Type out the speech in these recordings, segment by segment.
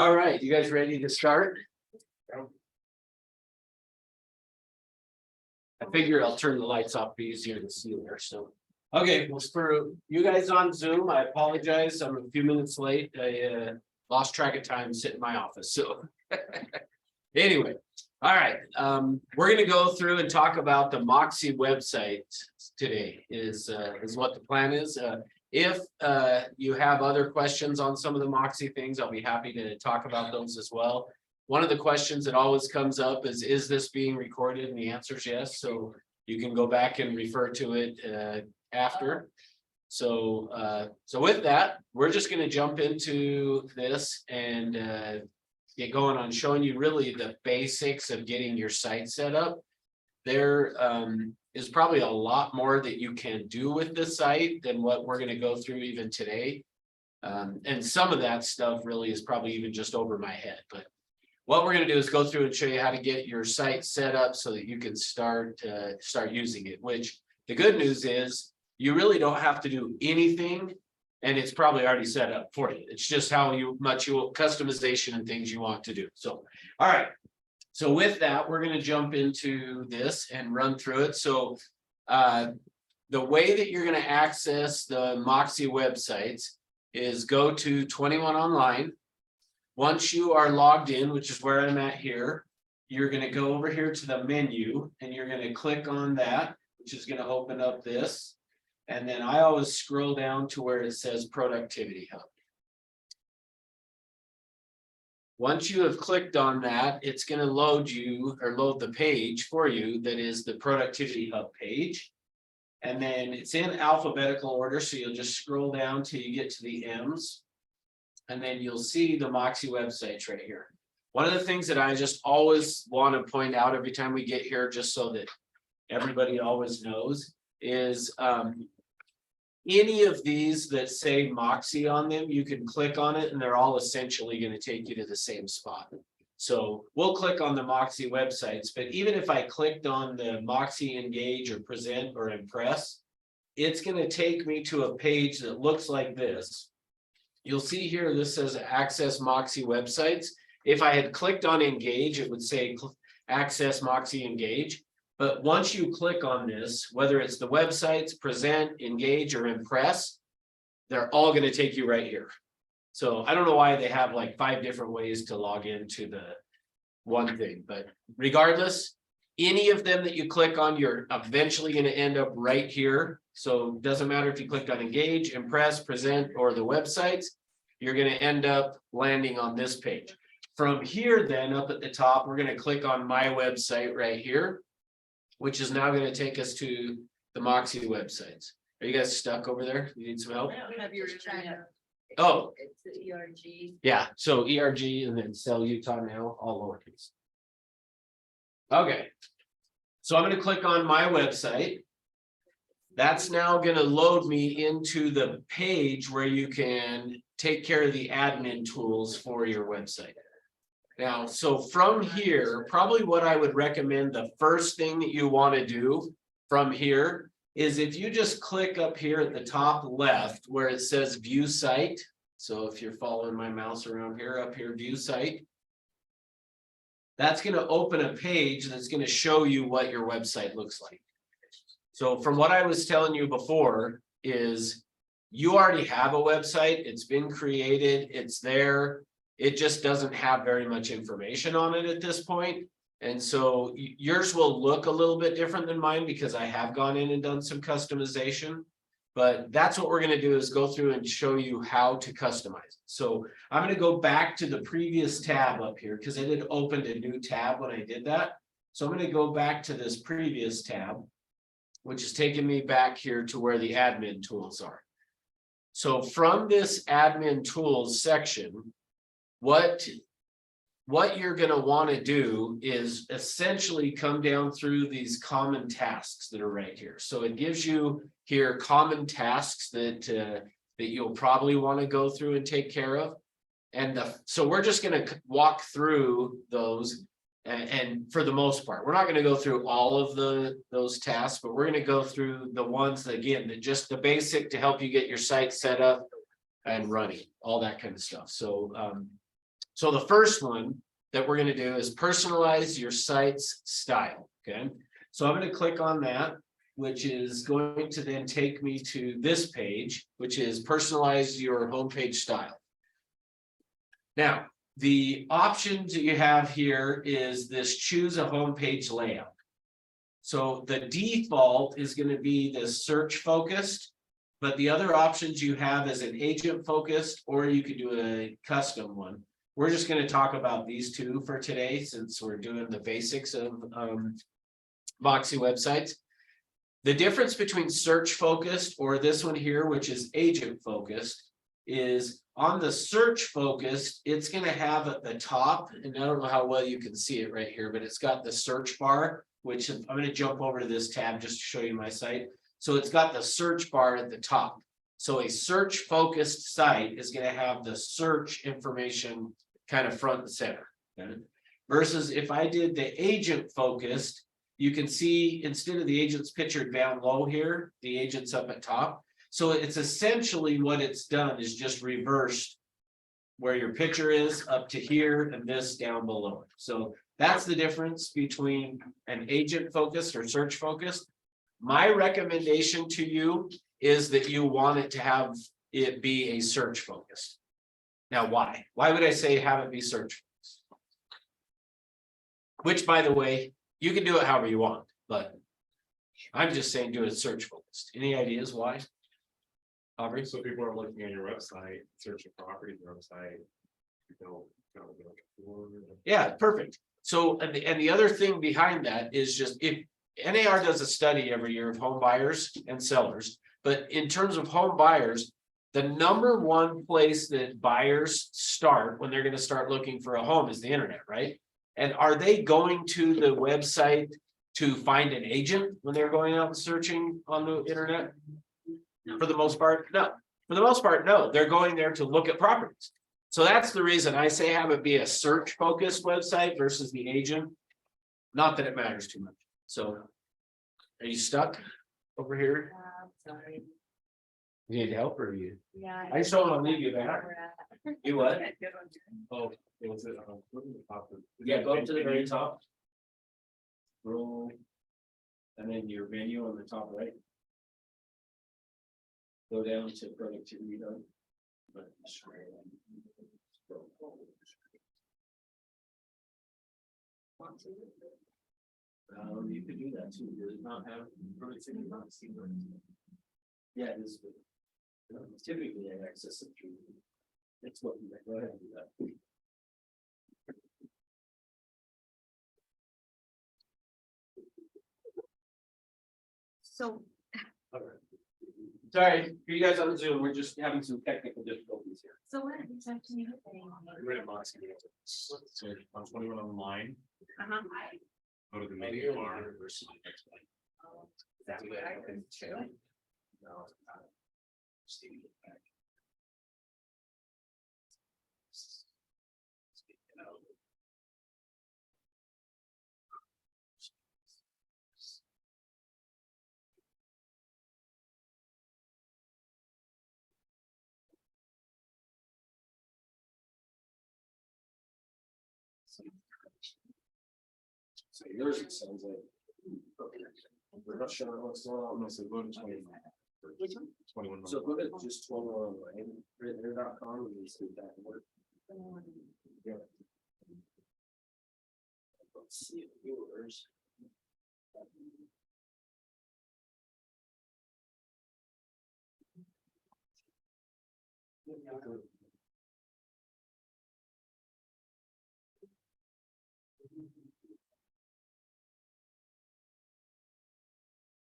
All right, you guys ready to start? I figure I'll turn the lights off, be easier to see there, so. Okay, well, for you guys on Zoom, I apologize, I'm a few minutes late, I lost track of time sitting in my office, so. Anyway, all right, we're gonna go through and talk about the Moxi website today is what the plan is. If you have other questions on some of the Moxi things, I'll be happy to talk about those as well. One of the questions that always comes up is this being recorded? And the answer is yes, so you can go back and refer to it after. So with that, we're just gonna jump into this and get going on showing you really the basics of getting your site set up. There is probably a lot more that you can do with this site than what we're going to go through even today. And some of that stuff really is probably even just over my head. But what we're going to do is go through and show you how to get your site set up so that you can start using it, which the good news is you really don't have to do anything. And it's probably already set up for you. It's just how much customization and things you want to do. So, all right. So with that, we're going to jump into this and run through it. So the way that you're going to access the Moxi websites is go to 21 Online. Once you are logged in, which is where I'm at here, you're going to go over here to the menu and you're going to click on that, which is going to open up this. And then I always scroll down to where it says Productivity Hub. Once you have clicked on that, it's going to load you or load the page for you that is the Productivity Hub page. And then it's in alphabetical order, so you'll just scroll down till you get to the M's. And then you'll see the Moxi websites right here. One of the things that I just always want to point out every time we get here, just so that everybody always knows, is any of these that say Moxi on them, you can click on it and they're all essentially going to take you to the same spot. So we'll click on the Moxi websites, but even if I clicked on the Moxi Engage or Present or Impress, it's going to take me to a page that looks like this. You'll see here, this says Access Moxi Websites. If I had clicked on Engage, it would say Access Moxi Engage. But once you click on this, whether it's the websites, Present, Engage, or Impress, they're all going to take you right here. So I don't know why they have like 5 different ways to log into the one thing, but regardless, any of them that you click on, you're eventually going to end up right here. So it doesn't matter if you clicked on Engage, Impress, Present, or the websites, you're going to end up landing on this page. From here, then up at the top, we're going to click on My Website right here, which is now going to take us to the Moxi websites. Are you guys stuck over there? You need some help? I don't have yours yet. Oh, It's the ERG. yeah. So ERG and then Sell Utah Now, all lowercase. Okay. So I'm going to click on My Website. That's now going to load me into the page where you can take care of the admin tools for your website. Now, so from here, probably what I would recommend, the first thing that you want to do from here is if you just click up here at the top left where it says View Site. So if you're following my mouse around here, up here, View Site. That's going to open a page that's going to show you what your website looks like. So from what I was telling you before is you already have a website. It's been created. It's there. It just doesn't have very much information on it at this point. And so yours will look a little bit different than mine because I have gone in and done some customization. But that's what we're going to do is go through and show you how to customize it. So I'm going to go back to the previous tab up here because I did open a new tab when I did that. So I'm going to go back to this previous tab, which is taking me back here to where the admin tools are. So from this admin tools section, what you're going to want to do is essentially come down through these common tasks that are right here. So it gives you here common tasks that you'll probably want to go through and take care of. And so we're just going to walk through those. And for the most part, we're not going to go through all of those tasks, but we're going to go through the ones that, again, that just the basic to help you get your site set up and running, all that kind of stuff. So So the first one that we're gonna do is personalize your site's style, okay? So I'm gonna click on that, which is going to then take me to this page, which is personalize your homepage style. Now, the options that you have here is this choose a homepage layout. So the default is going to be the search focused, but the other options you have is an agent focused, or you could do a custom one. We're just going to talk about these two for today, since we're doing the basics of Moxi websites. The difference between search focused or this one here, which is agent focused, is on the search focused, it's going to have at the top, and I don't know how well you can see it right here, but it's got the search bar, which I'm going to jump over to this tab just to show you my site. So it's got the search bar at the top. So a search focused site is going to have the search information kind of front and center. Okay? Versus if I did the agent focused, you can see instead of the agent's pictured down low here, the agent's up at top. So it's essentially what it's done is just reversed where your picture is up to here and this down below. So that's the difference between an agent focused or search focused. My recommendation to you is that you want it to have it be a search focused. Now, why? Why would I say have it be search focused? Which, by the way, you can do it however you want, but I'm just saying do it search focused. Any ideas why? Aubrey? So people are looking at your website, searching property, your website. Yeah, perfect. So, and the other thing behind that is just if NAR does a study every year of home buyers and sellers, but in terms of home buyers, the number one place that buyers start when they're going to start looking for a home is the internet, right? And are they going to the website to find an agent when they're going out and searching on the internet? For the most part, no. For the most part, no. They're going there to look at properties. So that's the reason I say have it be a search focused website versus the agent. Not that it matters too much. So are you stuck over here? Sorry. You need help or you? Yeah. I just don't want to leave you back. You what? Oh, was it, look at the top of- Yeah, go up to the very top. Scroll. And then your menu on the top right. Go down to productivity done. You could do that too. Does it not have productivity? Yeah, it is. Typically I access it through. It's what, go ahead and do that. So, Sorry, for you guys on Zoom, we're just having some technical difficulties here. so what exactly? Get rid of Moxi. So on 21 online, Uh-huh. go to the menu bar. That's what I could too. No. So yours, it sounds like. We're not sure what's going on. No, so go to 21. Which one? 21. So go to just 21 online, there.com and see if that can work. Yeah. Let's see viewers.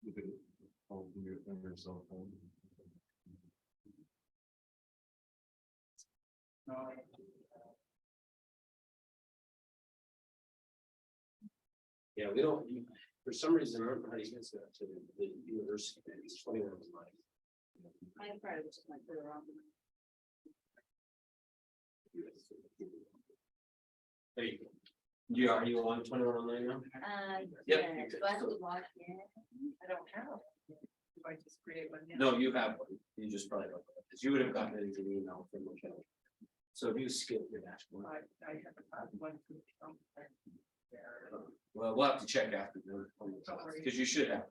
You could hold your cell phone. Yeah, we don't, for some reason, I don't know how you guys got to the university, it's 21 online. I probably just went through the wrong one. There you go. Are you on 21 online now? Yep, Yeah, you could. do I have to log in? I don't have. Do I just create one? No, you have one. You just probably don't, because you would have gotten it as an email from the county. So if you skip your dashboard, I haven't had one. From there. well, we'll have to check after because you should have.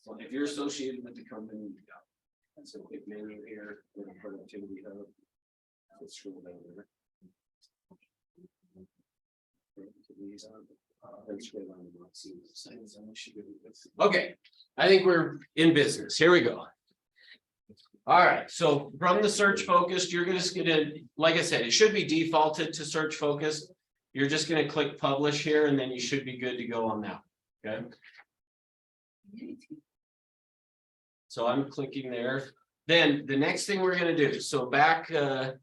So if you're associated with the company, you got it. And so click menu here, go to productivity hub. Let's scroll down there. Let's scroll down to Moxi. Okay, I think we're in business. Here we go. All right, so from the search focused, you're gonna get in, like I said, it should be defaulted to search focused. You're just gonna click publish here and then you should be good to go on that. Okay. So I'm clicking there. Then the next thing we're gonna do, so back up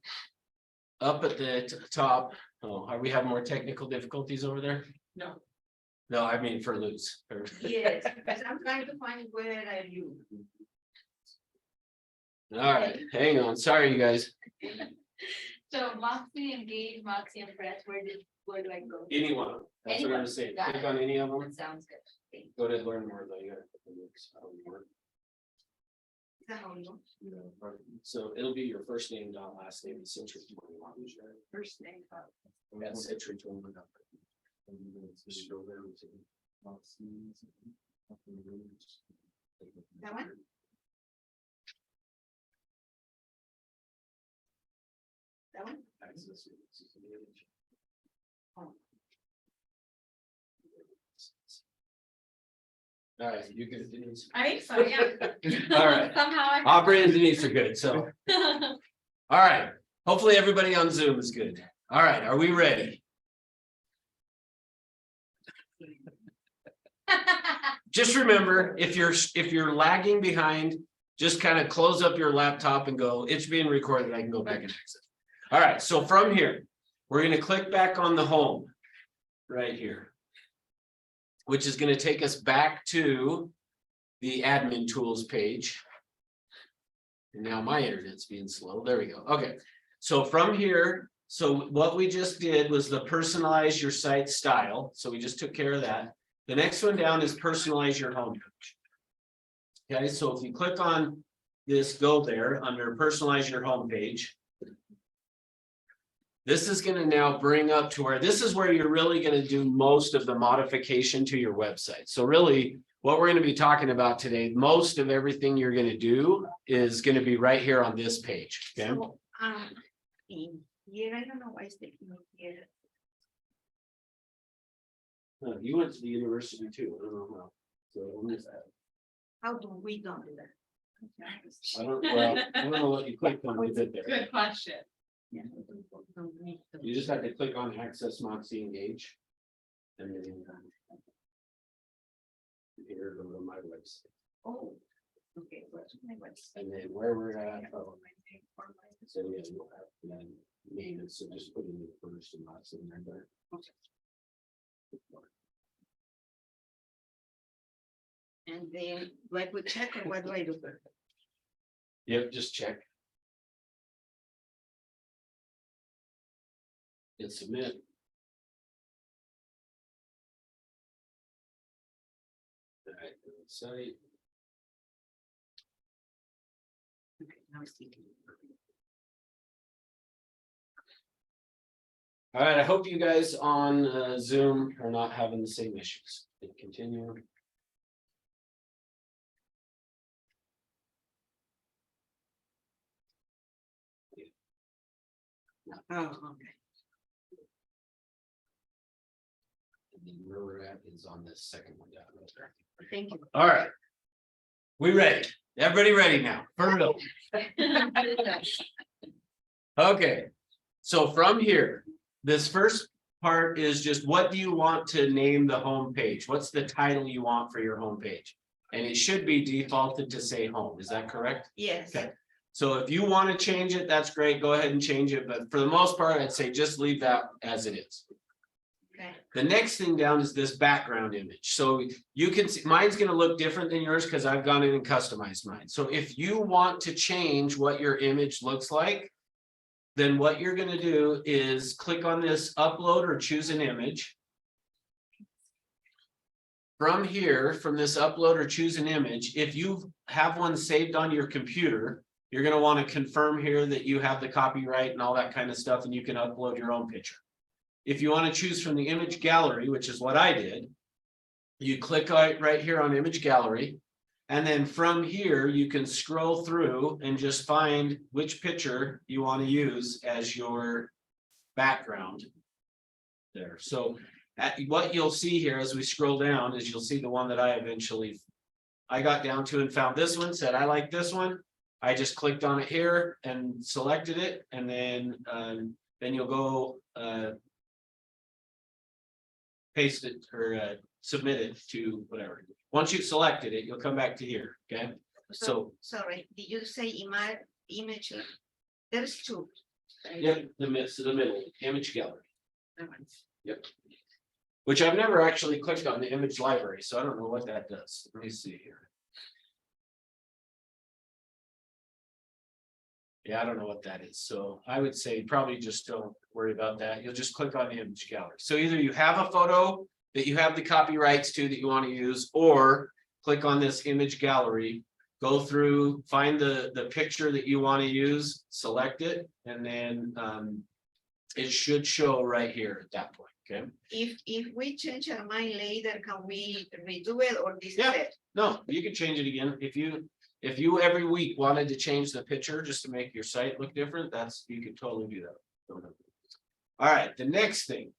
at the top. Oh, are we having more technical difficulties over there? No. No, I mean for Luz. Yes, because I'm trying to find where are you. All right, hang on. Sorry, you guys. So Moxi, Engage, Moxi and Press, where do I go? Any one. That's what I'm Anyone. saying. Got Click it. on any of them. That sounds good. Thank you. Go to learn more though. You gotta put the links how you work. Is that how we go? So it'll be your first name, not last name, Century 21. First name. That's Century 21. Scroll down to That one? That one? access. All right, you can. Denise. I think so, yeah. All right, Somehow I. Aubrey and Denise are good, so. All right, hopefully everybody on Zoom is good. All right, are we ready? Just remember, if you're lagging behind, just kind of close up your laptop and go, it's being recorded, I can go back and access. All right, so from here, we're gonna click back on the home right here, which is gonna take us back to the admin tools page. And now my internet's being slow. There we go. Okay, so from here, so what we just did was the personalize your site style. So we just took care of that. The next one down is personalize your home page. Okay, so if you click on this, go there under personalize your home page. This is going to now bring up to where this is where you're really going to do most of the modification to your website. So really what we're going to be talking about today, most of everything you're going to do is going to be right here on this page. Okay. So, in here, I don't know why it's taking me here. You went to the university too. I don't know how. So what is that? How do we don't do that? I don't know what you clicked on. We did there. Good question. Yeah. You just have to click on access Moxi Engage. And then here go to my website. Oh, okay, where's my website? And then where we're at. So yeah, you'll have then name it. So just put in the first and last in there. And then, do I put check or what do I do? Yep, just check. Hit submit. All right, site. Okay, now it's taking. All right, I hope you guys on Zoom are not having the same issues. Continue. Oh, okay. And then where we're at is on this second one down right there. Thank you. All right. We ready? Everybody ready now? For real? Okay. So from here, this first part is just what do you want to name the home page? What's the title you want for your home page? And it should be defaulted to say home. Is that correct? Yes. Okay. So if you want to change it, that's great. Go ahead and change it. But for the most part, I'd say just leave that as it is. Okay. The next thing down is this background image. So you can see mine's going to look different than yours because I've gone in and customized mine. So if you want to change what your image looks like, then what you're going to do is click on this upload or choose an image. From here, from this upload or choose an image, if you have one saved on your computer, You're gonna want to confirm here that you have the copyright and all that kind of stuff, and you can upload your own picture. If you want to choose from the image gallery, which is what I did, you click right here on image gallery. And then from here, you can scroll through and just find which picture you want to use as your background. There, so what you'll see here as we scroll down is you'll see the one that I got down to and found this one, said I like this one. I just clicked on it here and selected it, and then you'll go paste it or submit it to whatever. Once you've selected it, you'll come back to here, okay? So, sorry, did you say image? There's two. right? yeah, the middle, image gallery, That one. which I've never actually clicked on the image library, so I don't know what that does. Let me see here. Yeah, I don't know what that is, so I would say probably just don't worry about that. You'll just click on the image gallery. So either you have a photo that you have the copyrights to that you want to use, or click on this image gallery, go through, find the picture that you want to use, select it, and then it should show right here at that point, okay? If we change our mind later, can we redo it or this is Yeah. it? No, you can change it again. If you every week wanted to change the picture just to make your site look different, you could totally do that. All right, the next thing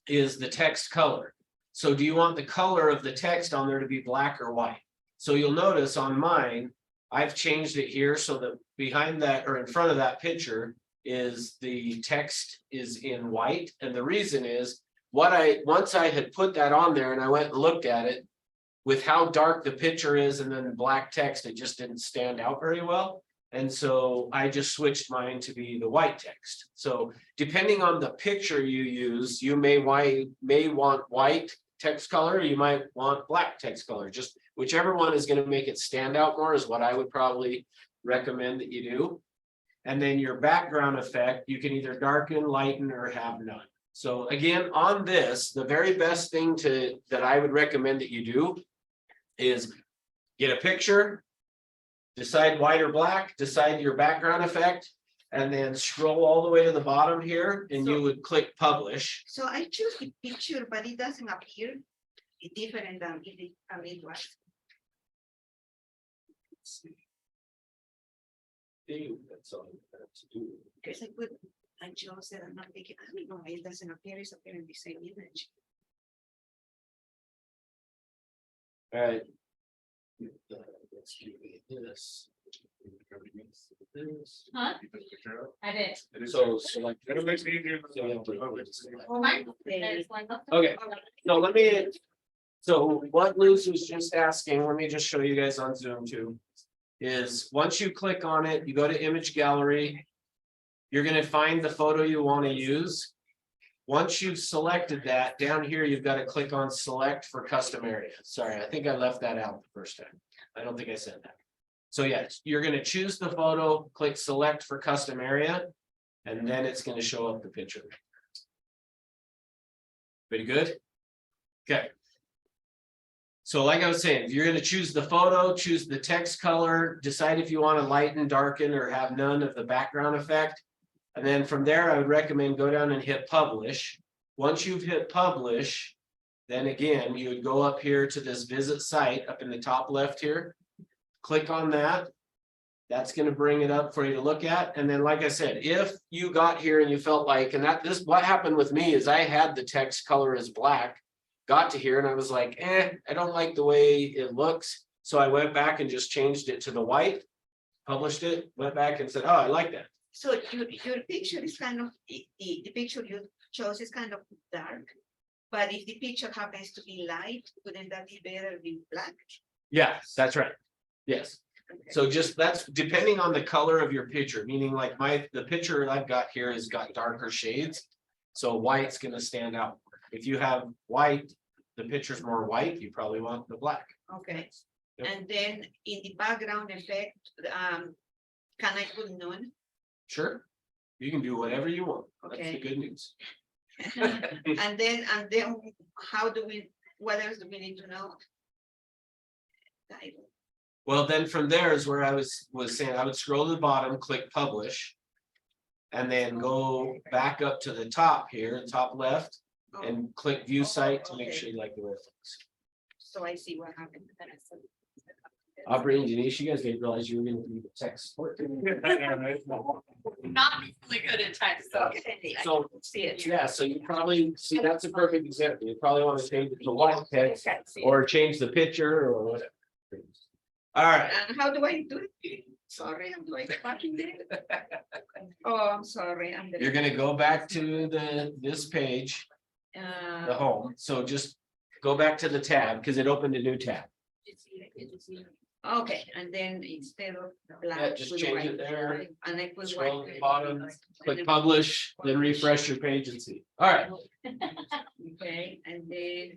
is the text color. So do you want the color of the text on there to be black or white? So you'll notice on mine, I've changed it here so that behind that or in front of that picture is the text is in white. And the reason is once I had put that on there and I went and looked at it, with how dark the picture is and then black text, it just didn't stand out very well. And so I just switched mine to be the white text. So depending on the picture you use, you may want white text color, you might want black text color. Just whichever one is going to make it stand out more is what I would probably recommend that you do. And then your background effect, you can either darken, lighten, or have none. So again, on this, the very best thing that I would recommend that you do is get a picture, decide white or black, decide your background effect, and then scroll all the way to the bottom here, and you would click publish. So I choose the picture, but it doesn't appear. It's different than it was. That's all you have to do. Because I chose it, I'm not thinking, I don't know, it doesn't appear, it's appearing the same image. All right. Let's do this. This. Huh? I did. So select. It makes it easier. Well, mine, there's one left. Okay, so what Luz was just asking, let me just show you guys on Zoom too. Is once you click on it, you go to image gallery. You're gonna find the photo you want to use. Once you've selected that, down here, you've got to click on select for custom area. Sorry, I think I left that out the first time. I don't think I said that. So yes, you're gonna choose the photo, click select for custom area, and then it's gonna show up the picture. Pretty good? Okay. So like I was saying, if you're gonna choose the photo, choose the text color, decide if you want to lighten, darken, or have none of the background effect. And then from there, I would recommend go down and hit publish. Once you've hit publish, then again, you would go up here to this visit site up in the top left here. Click on that. That's going to bring it up for you to look at. And then, like I said, if you got here and you felt like, what happened with me is I had the text color as black, got to here and I was like, I don't like the way it looks. So I went back and just changed it to the white, published it, went back and said, oh, I like that. So your picture is kind of, the picture you chose is kind of dark. But if the picture happens to be light, wouldn't that be better with black? Yeah, that's right. Yes. Okay. So that's depending on the color of your picture, meaning like the picture I've got here has got darker shades. So white's gonna stand out. If you have white, the picture's more white, you probably want the black. Okay, Yep. and then in the background effect, can I put none? Sure. You can do whatever you want. That's the Okay. good news. And then what else do we need to know? Title. Well, then from there is where I was saying, I would scroll to the bottom, click publish. And then go back up to the top here, top left, Oh, and click view site to make sure you like the way it looks. so I see what happened. Aubrey and Denise, you guys didn't realize you were gonna need the tech support. Not really good at text, so. Okay, I So, can see it. yeah, so you probably, see, that's a perfect example. You probably want to change it to white text or change the picture or whatever. All right, And how do I do it? Sorry, how do I get back in there? Oh, I'm sorry, I'm you're gonna go back to this page, the Uh, home. So just go back to the tab because it opened a new tab. okay, and then instead of black. Yeah, just put change white, it there. right? And I put Scroll white. to the bottom, click publish, then refresh your page and see. All right, Okay, and then.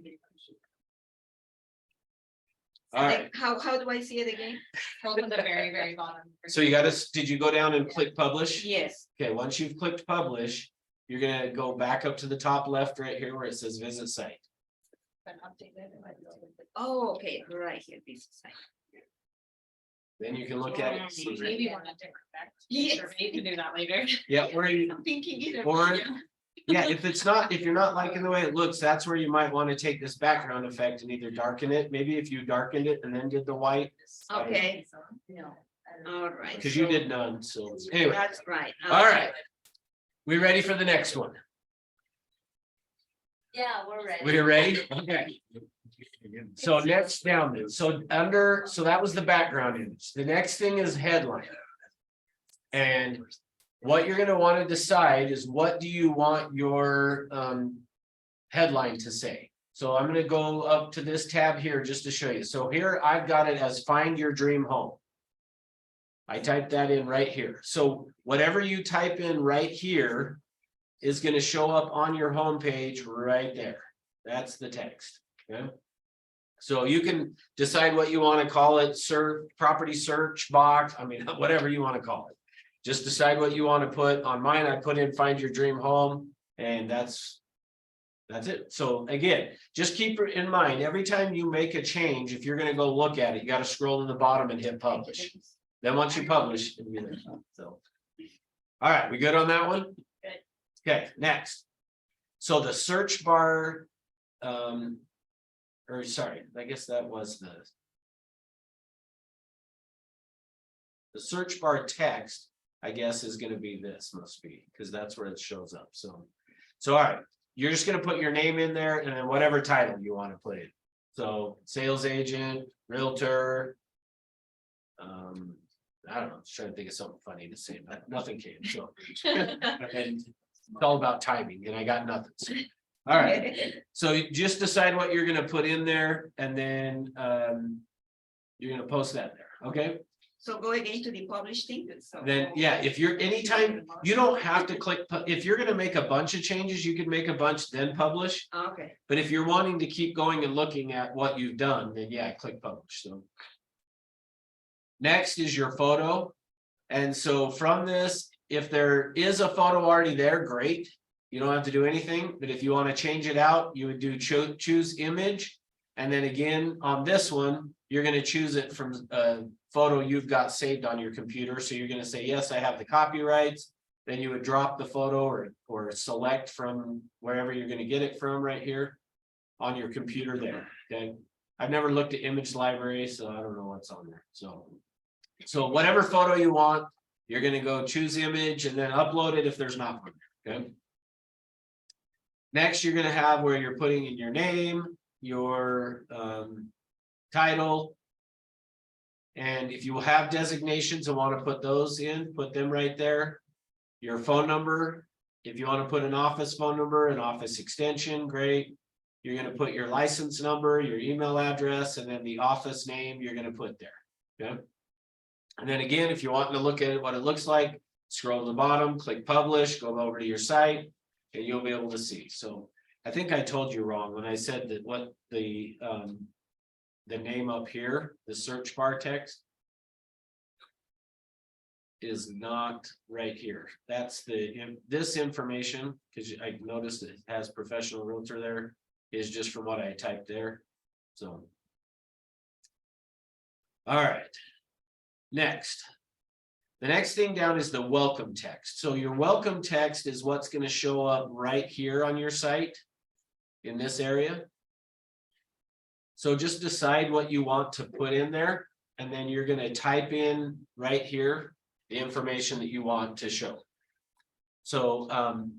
all right. How do I see it again? Scroll to the very, very bottom. So you gotta, did you go down and click publish? Yes, Okay, once you've clicked publish, you're gonna go back up to the top left right here where it says visit site. oh, okay, right here, this side. Then you can look at it. and see. Maybe one a different effect. Yes. Sure, we need to do that later. Yeah, where you, I'm thinking either. or, yeah, if you're not liking the way it looks, that's where you might want to take this background effect and either darken it. Maybe if you darkened it and then did the white, Okay, No. all right. because you so did none, so anyway, That's right. all right. We ready for the next one? Yeah, we're ready. We're ready? Okay. So next down then, so under, so that was the background image. The next thing is headline. And what you're gonna want to decide is what do you want your headline to say? So I'm gonna go up to this tab here just to show you. So here I've got it as find your dream home. I typed that in right here. So whatever you type in right here is gonna show up on your home page right there. That's the text, okay? So you can decide what you want to call it, property search box, I mean, whatever you want to call it. Just decide what you want to put. On mine, I put in find your dream home, and that's it. So again, just keep it in mind, every time you make a change, if you're gonna go look at it, you gotta scroll to the bottom and hit publish. Then once you publish, it'll be there. So. All right, we good on that one? Good. Okay, next. So the search bar, or sorry, I guess that was the search bar text, I guess, is gonna be this, must be, because that's where it shows up, so. So, all right, you're just gonna put your name in there and then whatever title you want to put in. So, sales agent, realtor. I don't know, just trying to think of something funny to say, but nothing came, so. And it's all about timing, and I got nothing, so. All right, so you just decide what you're gonna put in there, and then you're gonna post that there, okay? So go again to the publish thing. Then, yeah, if you're anytime, you don't have to click, if you're gonna make a bunch of changes, you can make a bunch, then publish. Okay, But if you're wanting to keep going and looking at what you've done, then yeah, click publish, so. Next is your photo. And so from this, if there is a photo already there, great. You don't have to do anything, but if you want to change it out, you would do choose image. And then again, on this one, you're gonna choose it from a photo you've got saved on your computer. So you're gonna say, yes, I have the copyrights. Then you would drop the photo or select from wherever you're gonna get it from right here on your computer there, okay? I've never looked at image library, so I don't know what's on there, so whatever photo you want, you're gonna go choose image and then upload it if there's not one, okay? Next, you're gonna have where you're putting in your name, your title. And if you will have designations and want to put those in, put them right there. Your phone number, if you want to put an office phone number, an office extension, great. You're gonna put your license number, your email address, and then the office name you're gonna put there, okay? And then again, if you want to look at what it looks like, scroll to the bottom, click publish, go over to your site, and you'll be able to see. So I think I told you wrong when I said that what the name up here, the search bar text, is not right here. That's this information, because I noticed it has professional realtor there, is just from what I typed there. So. All right. Next. The next thing down is the welcome text. So your welcome text is what's going to show up right here on your site in this area. So just decide what you want to put in there, and then you're going to type in right here the information that you want to show. So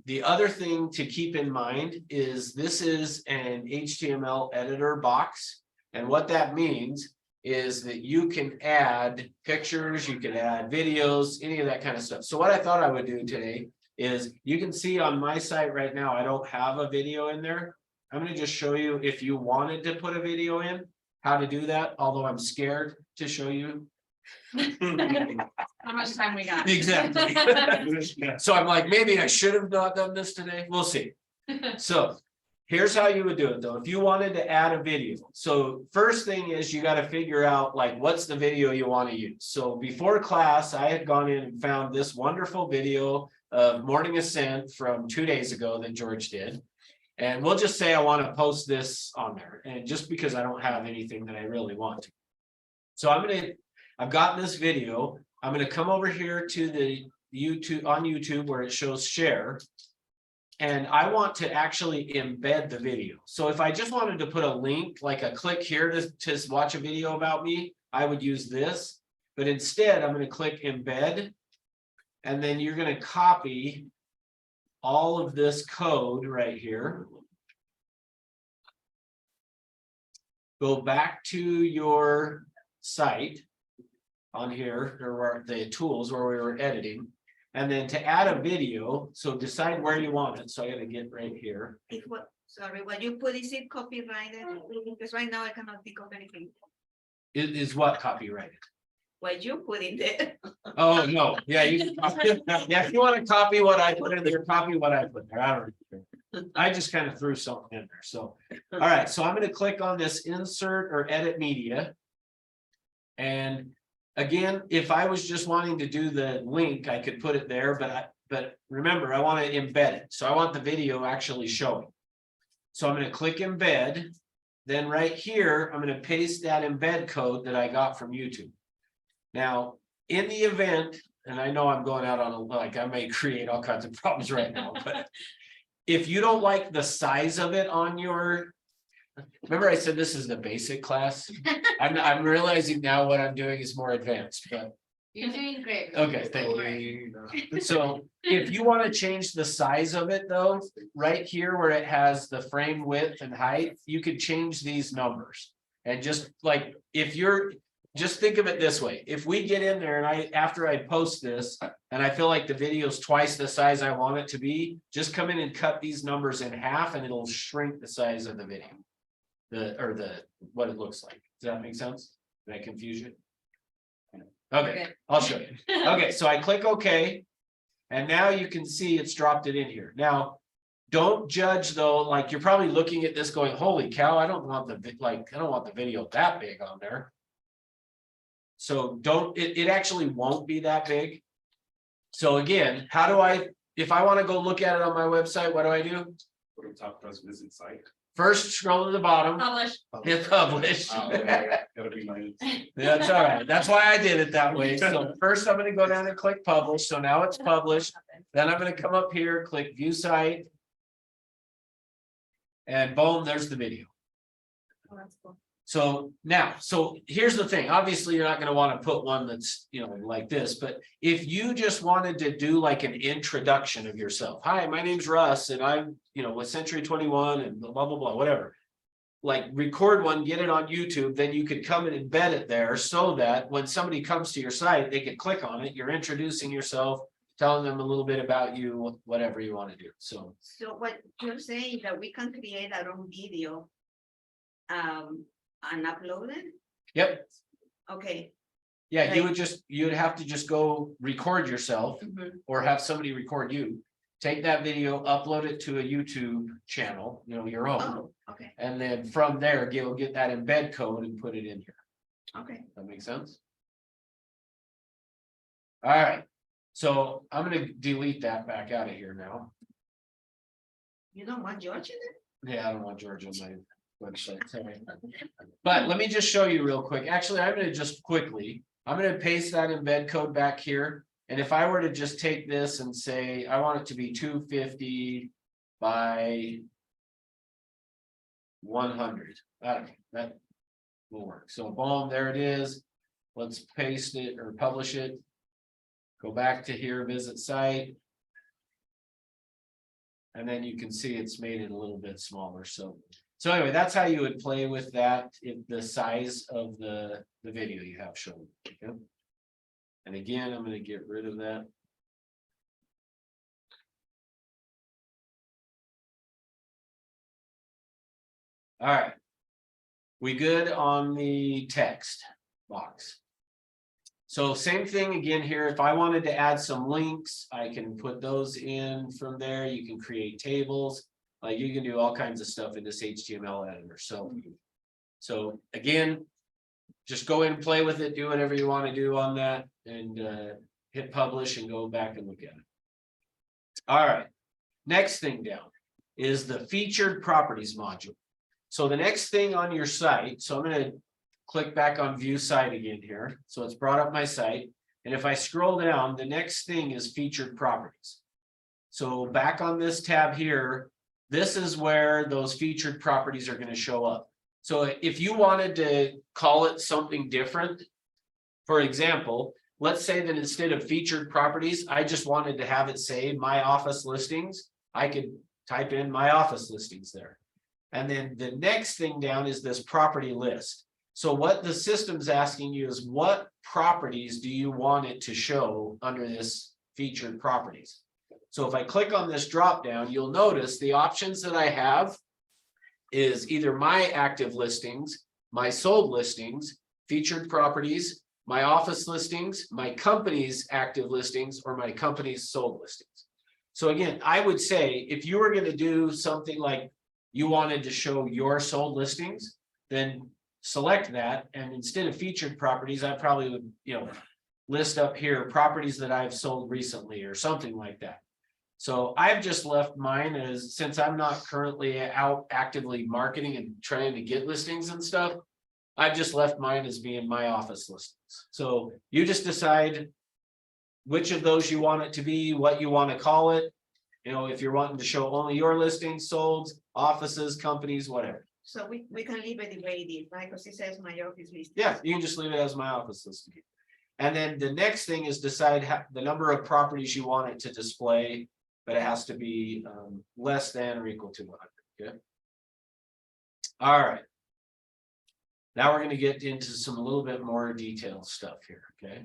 the other thing to keep in mind is this is an HTML editor box. And what that means is that you can add pictures, you can add videos, any of that kind of stuff. So what I thought I would do today is you can see on my site right now, I don't have a video in there. I'm going to just show you if you wanted to put a video in, how to do that, although I'm scared to show you. How much time we got? Exactly. So I'm like, maybe I should have not done this today. We'll see. So here's how you would do it though. If you wanted to add a video. So first thing is you got to figure out like, what's the video you want to use? So before class, I had gone in and found this wonderful video of morning ascent from 2 days ago that George did. And we'll just say I want to post this on there. And just because I don't have anything that I really want to. So I've got this video. I'm going to come over here to the YouTube on YouTube where it shows share. And I want to actually embed the video. So if I just wanted to put a link, like a click here to watch a video about me, I would use this. But instead, I'm going to click embed. And then you're going to copy all of this code right here. Go back to your site on here, there were the tools where we were editing. And then to add a video, so decide where you want it. So I got to get right here. If what, sorry, what you put, is it copyrighted? Because right now I cannot think of anything. Is what copyrighted? What you put in there. Oh, no. Yeah, you can copy it. Yeah, if you want to copy what I put in there, copy what I put there. I don't care. I just kind of threw something in there. So, all right. So I'm going to click on this insert or edit media. And again, if I was just wanting to do the link, I could put it there, but remember, I want to embed it. So I want the video actually showing. So I'm going to click embed. Then right here, I'm going to paste that embed code that I got from YouTube. Now, in the event, and I know I'm going out on like I may create all kinds of problems right now, but if you don't like the size of it on your, remember I said this is the basic class? I'm realizing now what I'm doing is more advanced, but You're doing great. okay, thank you. So if you want to change the size of it though, right here where it has the frame width and height, you could change these numbers. And just like, if you're, just think of it this way. If we get in there and after I post this and I feel like the video is twice the size I want it to be, just come in and cut these numbers in half and it'll shrink the size of the video. What it looks like. Does that make sense? Did I confuse you? Okay, I'll show you. Okay, so I click OK. And now you can see it's dropped it in here. Now, don't judge though, like you're probably looking at this going, holy cow, I don't want the video that big on there. So it actually won't be that big. So again, how do if I want to go look at it on my website, what do I do? Go to top, press visit site. First, scroll to the bottom, Publish. hit publish. Gotta be nice. That's all right. That's why I did it that way. So first I'm going to go down and click publish. So now it's published. Then I'm going to come up here, click view site. And boom, there's the video. Oh, that's cool. So now, so here's the thing. Obviously, you're not going to want to put one that's, like this, but if you just wanted to do like an introduction of yourself. Hi, my name's Russ and I'm, with Century 21 and blah, blah, blah, whatever. Like record one, get it on YouTube, then you could come and embed it there so that when somebody comes to your site, they can click on it. You're introducing yourself, telling them a little bit about you, whatever you want to do. So what you're saying is that we can create our own video. And upload it? yep. Okay. Yeah, Right. you'd have to just go record yourself Mhm. or have somebody record you. Take that video, upload it to a YouTube channel, your own. Oh, okay, And then from there, you'll get that embed code and put it in here. okay. That makes sense? All right, so I'm gonna delete that back out of here now. You don't want George in it? Yeah, I don't want George on my website, sorry. But let me just show you real quick. Actually, I'm gonna just quickly, I'm gonna paste that embed code back here. And if I were to just take this and say, I want it to be 250 by 100, that will work. So boom, there it is. Let's paste it or publish it. Go back to here, visit site. And then you can see it's made it a little bit smaller. So anyway, that's how you would play with that, if the size of the video you have shown. Okay? And again, I'm going to get rid of that. All right. We good on the text box? So same thing again here. If I wanted to add some links, I can put those in from there. You can create tables. Like you can do all kinds of stuff in this HTML editor. So again, just go in and play with it, do whatever you want to do on that, and hit publish and go back and look at it. All right, next thing down is the featured properties module. So the next thing on your site, so I'm going to click back on view site again here. So it's brought up my site. And if I scroll down, the next thing is featured properties. So back on this tab here, this is where those featured properties are going to show up. So if you wanted to call it something different, for example, let's say that instead of featured properties, I just wanted to have it say my office listings. I could type in my office listings there. And then the next thing down is this property list. So what the system's asking you is what properties do you want it to show under this featured properties? So if I click on this drop down, you'll notice the options that I have is either my active listings, my sold listings, featured properties, my office listings, my company's active listings, or my company's sold listings. So again, I would say if you were going to do something like you wanted to show your sold listings, then select that. And instead of featured properties, I probably would, list up here properties that I've sold recently or something like that. So I've just left mine as, since I'm not currently out actively marketing and trying to get listings and stuff, I've just left mine as being my office listings. So you just decide which of those you want it to be, what you want to call it. If you're wanting to show only your listings, sold, offices, companies, whatever. So we can leave it the way it is, right? Because it says my office list. Yeah, you can just leave it as my office listing. And then the next thing is decide the number of properties you want it to display, but it has to be less than or equal to 100. Okay. All right. Now we're going to get into some a little bit more detailed stuff here. Okay.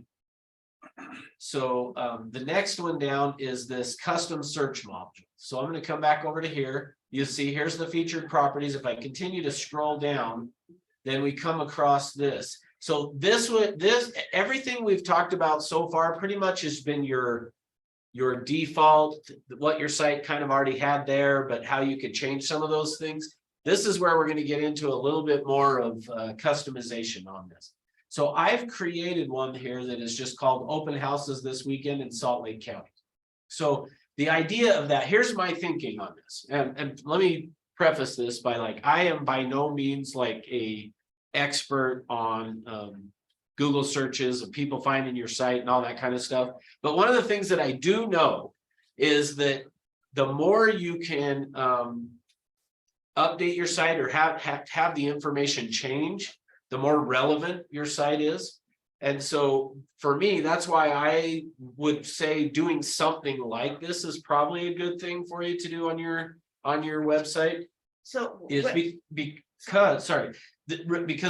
So the next one down is this custom search module. So I'm going to come back over to here. You see, here's the featured properties. If I continue to scroll down, then we come across this. So everything we've talked about so far pretty much has been your default, what your site kind of already had there, but how you could change some of those things. This is where we're going to get into a little bit more of customization on this. So I've created one here that is just called Open Houses This Weekend in Salt Lake County. So the idea of that, here's my thinking on this. And let me preface this by I am by no means like a expert on Google searches and people finding your site and all that kind of stuff. But one of the things that I do know is that the more you can update your site or have the information change, the more relevant your site is. And so for me, that's why I would say doing something like this is probably a good thing for you to do on your website. So because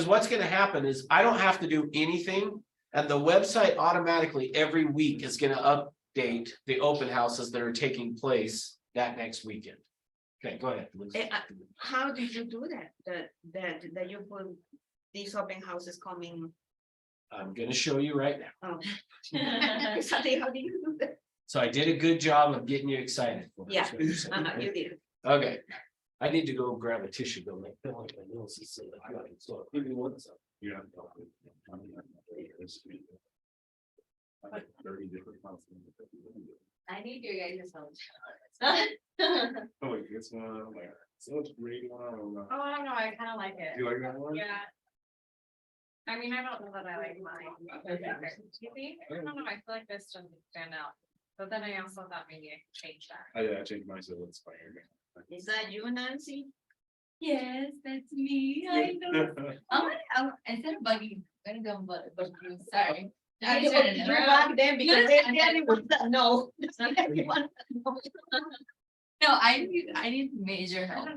what's going to happen is I don't have to do anything, and the website automatically every week is going to update the open houses that are taking place that next weekend. Okay, go ahead. how did you do that? That you put these open houses coming? I'm going to show you right now. Oh. Exactly, how do you do that? So I did a good job of getting you excited. Yeah, you did. Okay. I need to go grab a tissue though. I feel like my nose is so give me one second. Yeah. 30 different houses. I need your guys' help. Oh, wait, this one, like, so much great one, I don't know. Oh, I don't know, I kind of like it. You like that one? Yeah. I mean, I don't know that I like mine. You think? I don't know, I feel like this doesn't stand out. But then I also thought maybe I could change that. I changed mine, so it's fine. Is that you, Nancy? Yes, that's me. I know. Instead of bugging, I'm gonna go bug you, sorry. I You just wanna know. want them because they're the only ones that know. Everyone knows. No, I need major help.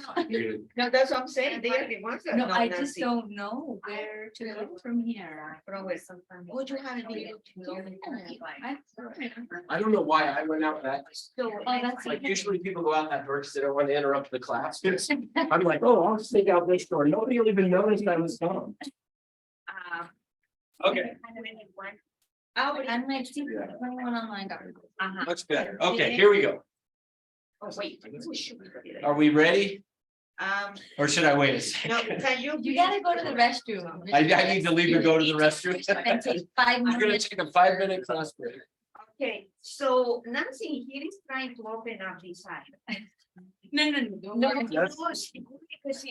No, that's what I'm saying, they are the ones that No, know, I just Nancy. don't know where to go from here. Would you have been? I don't know why I went out that. So, Oh, that's Like okay. usually people go out that door because they don't want to interrupt the class. I'm like, oh, I'll sneak out this door. Nobody will even notice I was gone. Okay, I'm like, see, anyone online got. much better. Okay, here we go. Oh, wait. we should be ready. Are we ready? Um, Or should I wait a no, second? can you? You gotta go to the restroom. I need to leave and go to the restroom. And take 5 I'm gonna minutes. take a 5-minute class break. Okay, so Nancy here is trying to open up this side. No, No, Yes. because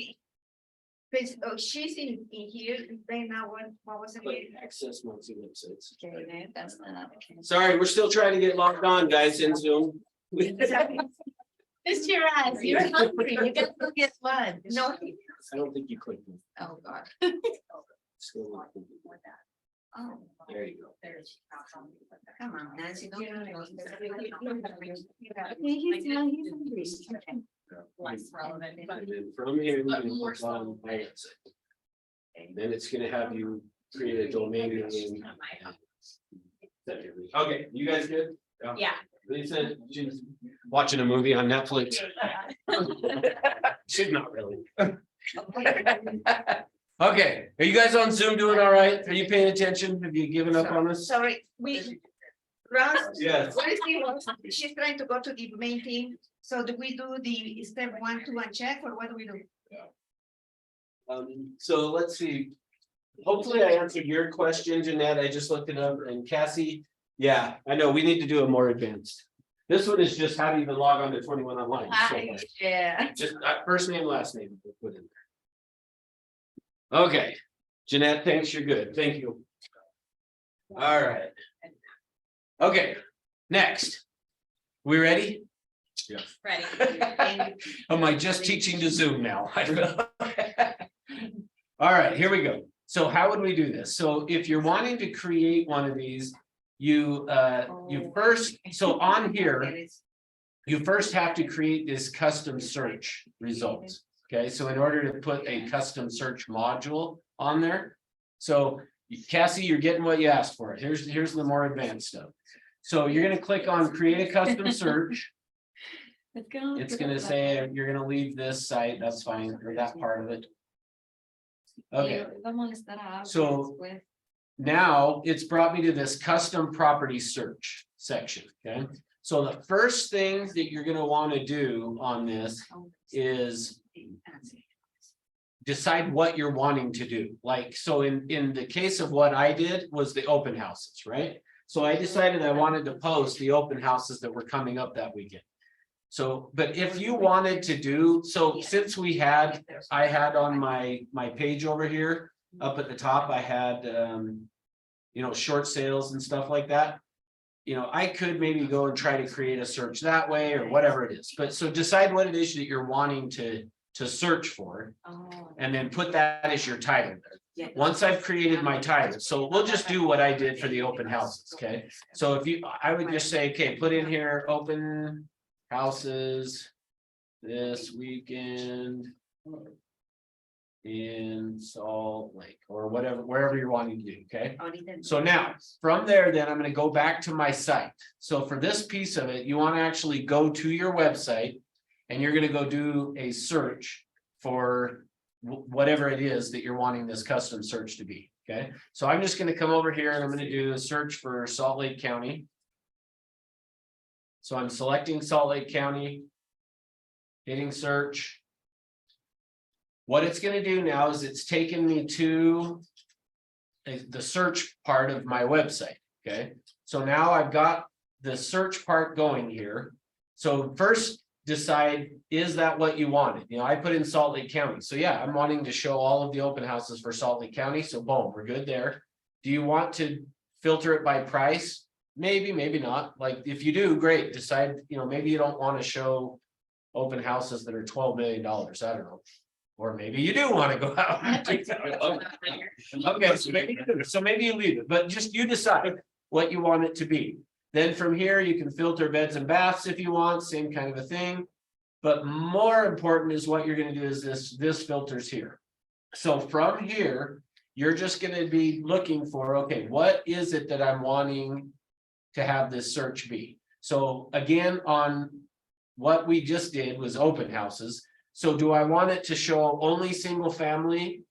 because she's in here, right now, what was it? Access Moxi websites. Okay, that's not okay. Sorry, we're still trying to get logged on, guys, in Zoom. It's your eyes, you're hungry, you gotta go get lunch. No, I don't think you clicked it. Oh, God. Still not clicking. Oh. There you go. come on, Nancy. don't- Less relevant, but. And then from here, we can click on my website. Then it's gonna have you create a domain name. Okay, you guys good? Yeah. Lisa, she's watching a movie on Netflix. She's not really. Okay, are you guys on Zoom doing all right? Are you paying attention? Have you given up on us? Sorry, we. Ross. Yes. What is the, she's trying to go to the main thing, so do we do the step 1, 2, and check, or what do we do? So let's see. Hopefully I answered your question, Jeanette. I just looked it up, and Cassie. Yeah, I know, we need to do a more advanced. This one is just how to even log on to 21 online. So, Yeah. just first name, last name, we'll put in there. Okay, Jeanette, thanks, you're good, thank you. All right. Okay, next. We ready? Ready. Am I just teaching to Zoom now? All right, here we go. So how would we do this? So if you're wanting to create one of these, you first, so on here, you first have to create this custom search results. Okay, so in order to put a custom search module on there. So Cassie, you're getting what you asked for. Here's the more advanced stuff. So you're gonna click on create a custom search. It's gonna say you're gonna leave this site, that's fine, or that part of it. Okay, So- now it's brought me to this custom property search section, okay? So the first thing that you're gonna wanna do on this is decide what you're wanting to do. Like, so in the case of what I did was the open houses, right? So I decided I wanted to post the open houses that were coming up that weekend. So, but if you wanted to do, so since I had on my page over here, up at the top, I had, short sales and stuff like that. I could maybe go and try to create a search that way or whatever it is, but so decide what it is that you're wanting to search for. And then put that as your title. Once I've created my title, so we'll just do what I did for the open houses, okay? So I would just say, okay, put in here, open houses this weekend in Salt Lake, or whatever, wherever you're wanting to do, okay? So now, from there, then I'm gonna go back to my site. So for this piece of it, you wanna actually go to your website. And you're gonna go do a search for whatever it is that you're wanting this custom search to be, okay? So I'm just gonna come over here and I'm gonna do a search for Salt Lake County. So I'm selecting Salt Lake County. Hitting search. What it's gonna do now is it's taken me to the search part of my website, okay? So now I've got the search part going here. So first decide, is that what you wanted? You know, I put in Salt Lake County. So yeah, I'm wanting to show all of the open houses for Salt Lake County. So boom, we're good there. Do you want to filter it by price? Maybe, maybe not. Like if you do, great. Decide, you know, maybe you don't want to show open houses that are $12 million. I don't know. Or maybe you do want to go out. Okay, so maybe you leave it, but just you decide what you want it to be. Then from here, you can filter beds and baths if you want, same kind of a thing. But more important is what you're gonna do is this filters here. So from here, you're just gonna be looking for, okay, what is it that I'm wanting to have this search be? So again, on what we just did was open houses. So do I want it to show only single family?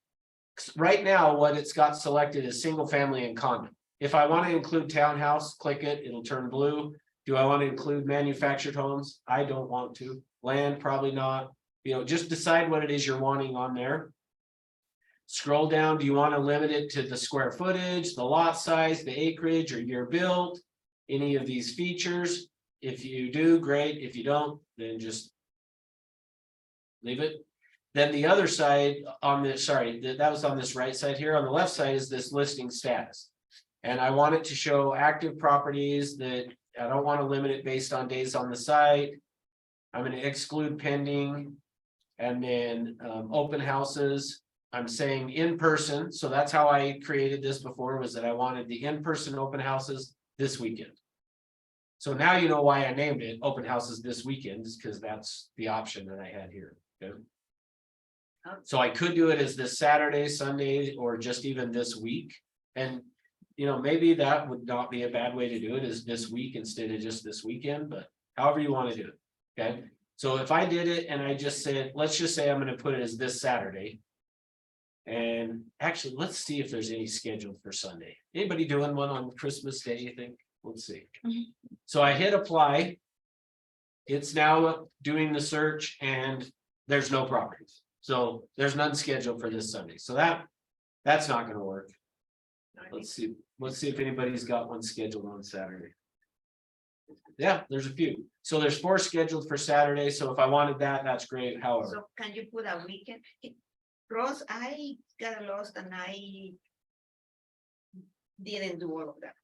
Right now, what it's got selected is single family and condo. If I want to include townhouse, click it, it'll turn blue. Do I want to include manufactured homes? I don't want to. Land, probably not. You know, just decide what it is you're wanting on there. Scroll down. Do you want to limit it to the square footage, the lot size, the acreage, or year built? Any of these features? If you do, great. If you don't, then just leave it. Then the other side on this, sorry, that was on this right side here. On the left side is this listing status. And I want it to show active properties that I don't want to limit it based on days on the site. I'm going to exclude pending. And then open houses. I'm saying in person. So that's how I created this before, was that I wanted the in-person open houses this weekend. So now you know why I named it open houses this weekend, is because that's the option that I had here. Okay. So I could do it as this Saturday, Sunday, or just even this week. And, you know, maybe that would not be a bad way to do it, is this week instead of just this weekend, but however you want to do it. Okay. So if I did it and I just said, let's just say I'm going to put it as this Saturday. And actually, let's see if there's any scheduled for Sunday. Anybody doing one on Christmas Day, you think? Let's see. So I hit apply. It's now doing the search and there's no properties. So there's none scheduled for this Sunday. So that's not going to work. Let's see. Let's see if anybody's got one scheduled on Saturday. Yeah, there's a few. So there's 4 scheduled for Saturday. So if I wanted that, that's great. However, So can you put a weekend? Ross, I got lost and I didn't do all of that.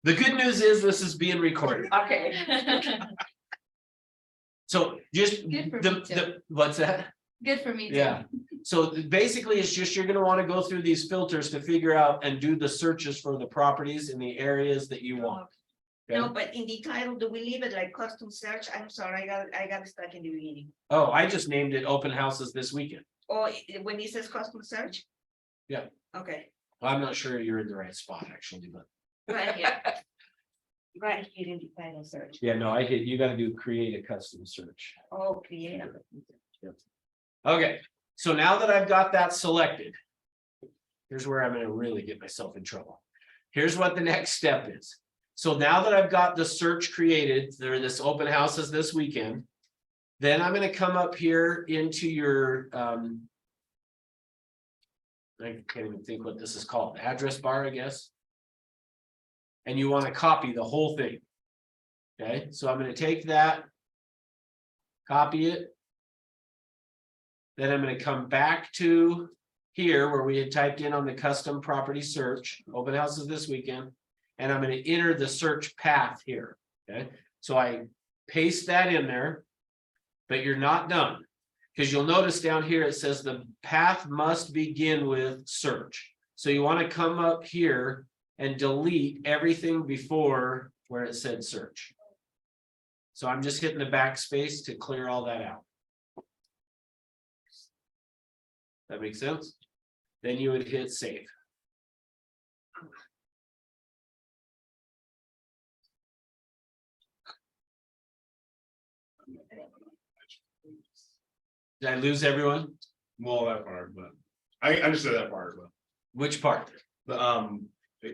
the good news is this is being recorded. Okay. So just Good for me too. what's that? Good for me. Too. Yeah. So basically, it's just you're gonna want to go through these filters to figure out and do the searches for the properties in the areas that you want. Okay? No, but in the title, do we leave it like custom search? I'm sorry, I got stuck in the beginning. Oh, I just named it open houses this weekend. Or when it says custom search? Yeah. Okay, I'm not sure you're in the right spot, actually, but right here. Right here in the title search. yeah, no, I hit, you gotta do create a custom search. Oh, creative. Okay, so now that I've got that selected, here's where I'm gonna really get myself in trouble. Here's what the next step is. So now that I've got the search created, there are this open houses this weekend. Then I'm gonna come up here into your I can't even think what this is called, address bar, I guess. And you want to copy the whole thing. Okay, so I'm going to take that, copy it. Then I'm going to come back to here where we had typed in on the custom property search, open houses this weekend. And I'm going to enter the search path here. Okay, so I paste that in there, but you're not done. Because you'll notice down here, it says the path must begin with search. So you want to come up here and delete everything before where it said search. So I'm just hitting the backspace to clear all that out. That makes sense? Then you would hit save. Did I lose everyone? Well, that part, but I understood that part, but Which part? the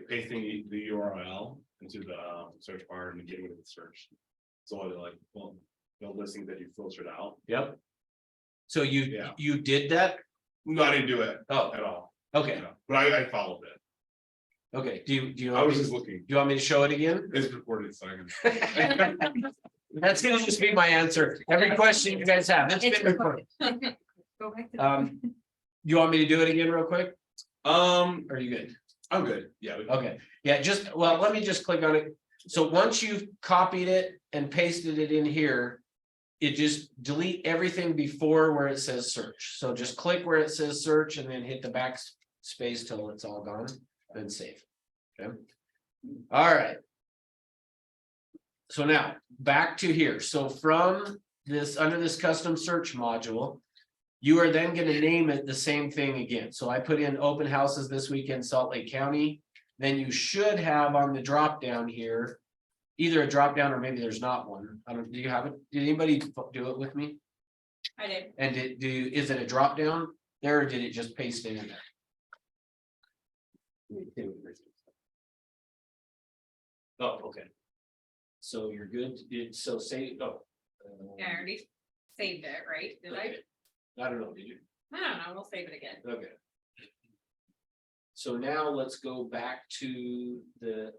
pasting the URL into the search bar and getting it search. So like, well, the listings that you filtered out. Yep. So you Yeah. you did that? No, I didn't do it Oh, at all. okay. Yeah, but I followed it. Okay, do you I want was me, just do looking, you want me to show it again? it's recorded, so I can. That's gonna just be my answer. Every question you guys have, it's It's been recorded. Go back to. You want me to do it again real quick? Or are you good? I'm good, yeah. Okay, yeah, well, let me just click on it. So once you've copied it and pasted it in here. It just delete everything before where it says search. So just click where it says search and then hit the back space till it's all gone, then save. Okay. All right. So now back to here. So from this, under this custom search module. You are then going to name it the same thing again. So I put in open houses this weekend, Salt Lake County. Then you should have on the drop down here. Either a drop down or maybe there's not one. I don't, do you have it? Did anybody do it with me? I did. And is it a drop down there or did it just paste it in there? Oh, okay. So you're good. So say, Yeah, I already saved it, right? Did I? okay. I don't know, did you? I don't know, we'll save it again. Okay. So now let's go back to the,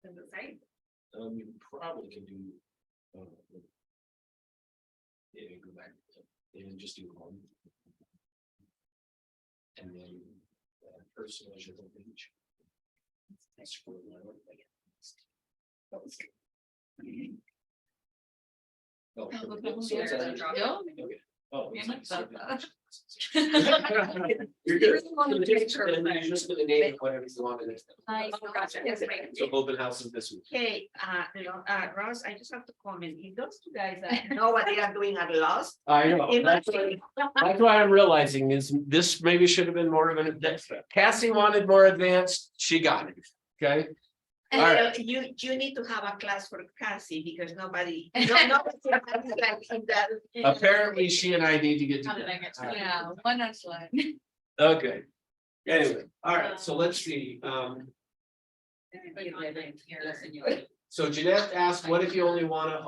Does it say? you probably can do. Yeah, go back and just do home. And then personal is your home page. Scroll down again. Oh, Oh, so it's there's a already- drop. No. Okay. Oh, Yeah, it's that's like- that. You're You're good. the one with the picture. And then you're just gonna name it whatever you want in it. Hi. Oh, gotcha. Yes, wait. So open houses this week. Okay, Ross, I just have to comment, if those two guys that know what they are doing are lost. I know, that's why I'm realizing is this maybe should have been more of an, Cassie wanted more advanced, she got it, okay? All right. You need to have a class for Cassie because nobody. Nobody like in that. Apparently, she and I need to get How did I together. get to All right. Yeah, one on one. Okay. Anyway, all right, so let's see, so Jeanette asked, what if you only wanna,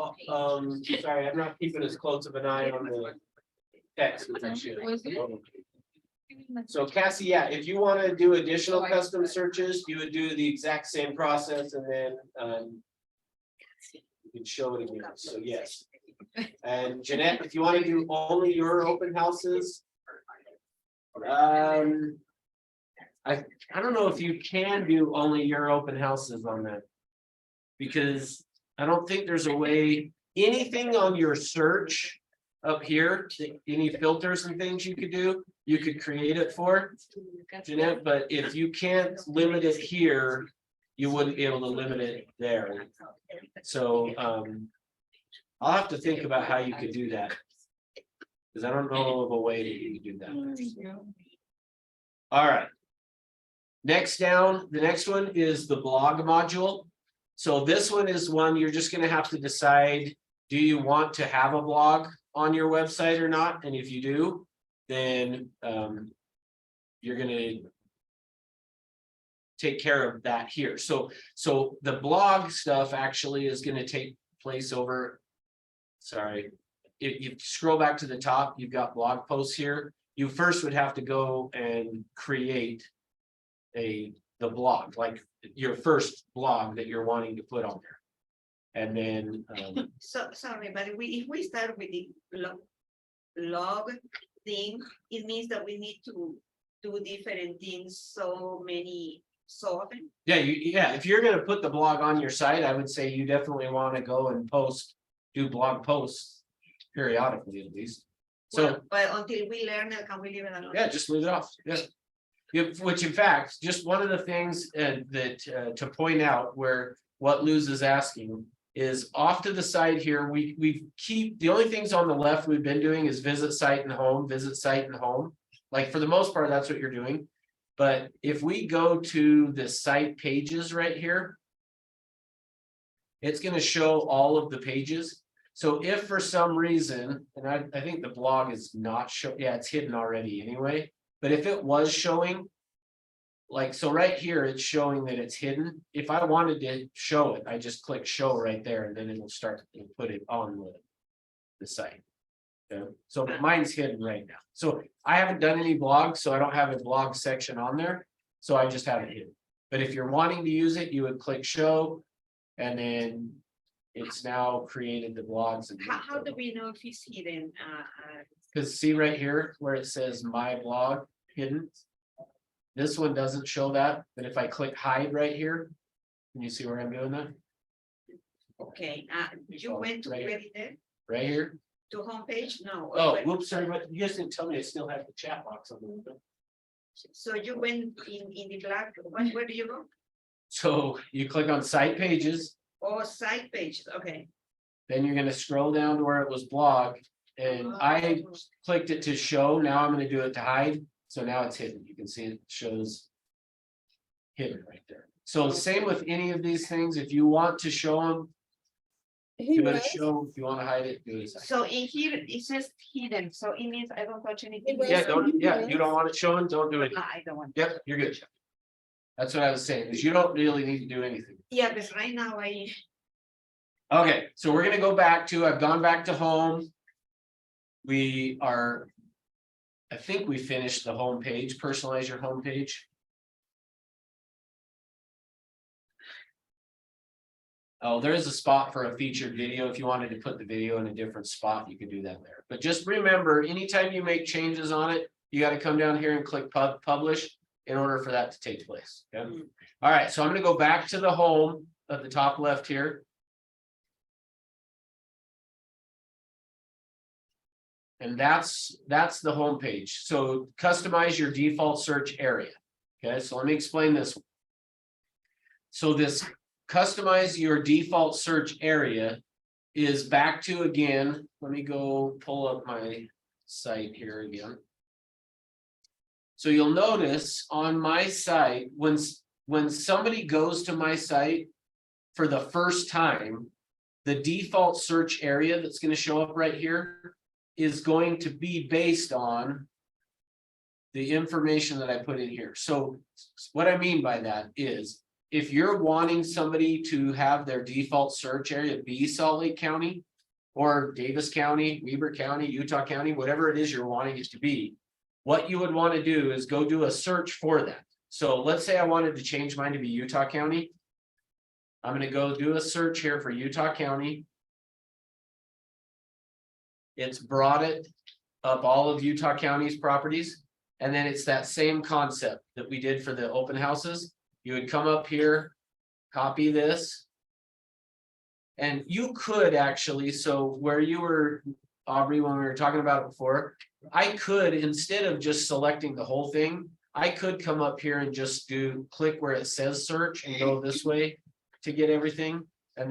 sorry, I'm not keeping as close of an eye on the text as I should. Was it? So Cassie, yeah, if you wanna do additional custom searches, you would do the exact same process and then, you can show it again, so yes. And Jeanette, if you wanna do only your open houses. I don't know if you can do only your open houses on that. Because I don't think there's a way, anything on your search up here, any filters and things you could do, you could create it for. Jeanette, but if you can't limit it here, you wouldn't be able to limit it there. So, I'll have to think about how you could do that. Cause I don't know of a way that you could do that. All right. Next down, the next one is the blog module. So this one is one you're just gonna have to decide, do you want to have a blog on your website or not? And if you do, then you're gonna take care of that here. So the blog stuff actually is gonna take place over. Sorry, if you scroll back to the top, you've got blog posts here. You first would have to go and create the blog, like your first blog that you're wanting to put on there. And then So, sorry, but if we start with the log thing, it means that we need to do different things so often. yeah, if you're gonna put the blog on your site, I would say you definitely want to go and do blog posts periodically at least. So, But until we learn it, can we leave it alone? yeah, just leave it off, yeah. Which in fact, just one of the things that to point out where what Luz is asking is off to the side here, we keep, the only things on the left we've been doing is visit site and home, visit site and home. Like for the most part, that's what you're doing. But if we go to the site pages right here, it's gonna show all of the pages. So if for some reason, and I think the blog is not show, yeah, it's hidden already anyway. But if it was showing, like, so right here, it's showing that it's hidden. If I wanted to show it, I just click show right there and then it'll start to put it on the site. Okay, so mine's hidden right now. So I haven't done any blogs, so I don't have a blog section on there. So I just have it hidden. But if you're wanting to use it, you would click show. And then it's now created the blogs. How do we know if it's hidden? Because see right here where it says my blog hidden. This one doesn't show that, but if I click hide right here, can you see where I'm doing that? Okay, you Oh, went to right where here. it is? Right here? To homepage? No. Oh, where- whoops, sorry, but you guys didn't tell me I still have the chat box on the window. So you went in the black, where do you go? So you click on site pages, Oh, side page, okay. then you're gonna scroll down to where it was blog. And I clicked it to show, now I'm gonna do it to hide, so now it's hidden, you can see it shows. Hidden right there, so same with any of these things, if you want to show them. Do it show, if you wanna hide it, do it. as hide. So in here, it says hidden, so it means I don't touch anything. Yeah, you don't want it showing, don't do it, I don't want. yep, you're good. That's what I was saying, is you don't really need to do anything. Yeah, because right now Okay, so we're gonna go back to, I've gone back to home. We are. I think we finished the home page, personalize your home page. Oh, there is a spot for a featured video. If you wanted to put the video in a different spot, you could do that there. But just remember, anytime you make changes on it, you gotta come down here and click publish in order for that to take place. Okay. All right, so I'm gonna go back to the home at the top left here. And that's the home page. So customize your default search area. Okay, so let me explain this. So this customize your default search area is back to, again, let me go pull up my site here again. So you'll notice on my site, when somebody goes to my site for the first time, the default search area that's going to show up right here is going to be based on the information that I put in here. So what I mean by that is, if you're wanting somebody to have their default search area be Salt Lake County or Davis County, Weber County, Utah County, whatever it is you're wanting it to be, what you would want to do is go do a search for that. So let's say I wanted to change mine to be Utah County. I'm going to go do a search here for Utah County. It's brought it up all of Utah County's properties. And then it's that same concept that we did for the open houses. You would come up here, copy this. And you could actually, so where you were, Aubrey, when we were talking about it before, I could, instead of just selecting the whole thing, I could come up here and just click where it says search and go this way to get everything. And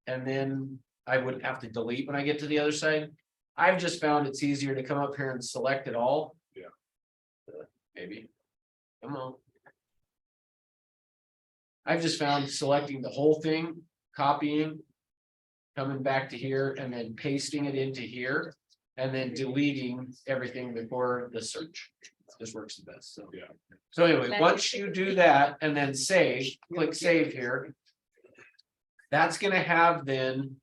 then I would have to delete when I get to the other side. I've just found it's easier to come up here and select it all. Yeah. Maybe. Come on. I've just found selecting the whole thing, copying, coming back to here and then pasting it into here. And then deleting everything before the search. This works the best, so. Yeah. So anyway, once you do that and then save, click save here. That's gonna have then,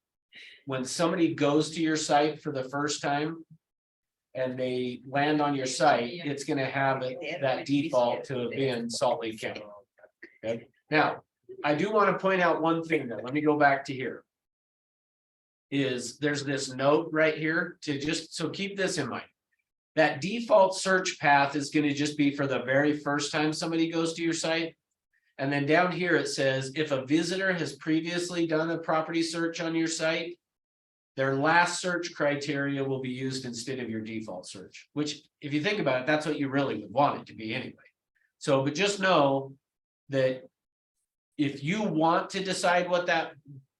when somebody goes to your site for the first time. And they land on your site, it's gonna have that default to have been Salt Lake County. Okay, now, I do want to point out one thing though, let me go back to here. There's this note right here to just, so keep this in mind. That default search path is going to just be for the very first time somebody goes to your site. And then down here it says, if a visitor has previously done a property search on your site, their last search criteria will be used instead of your default search, which if you think about it, that's what you really would want it to be anyway. So, but just know that if you want to decide what that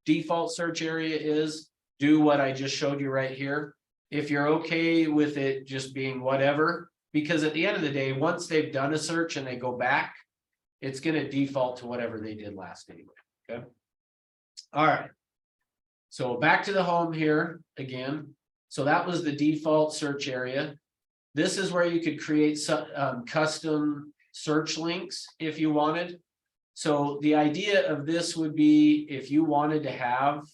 default search area is, do what I just showed you right here. If you're okay with it just being whatever, because at the end of the day, once they've done a search and they go back, it's going to default to whatever they did last anyway. Okay. All right. So back to the home here again. So that was the default search area. This is where you could create some custom search links if you wanted. So the idea of this would be if you wanted to have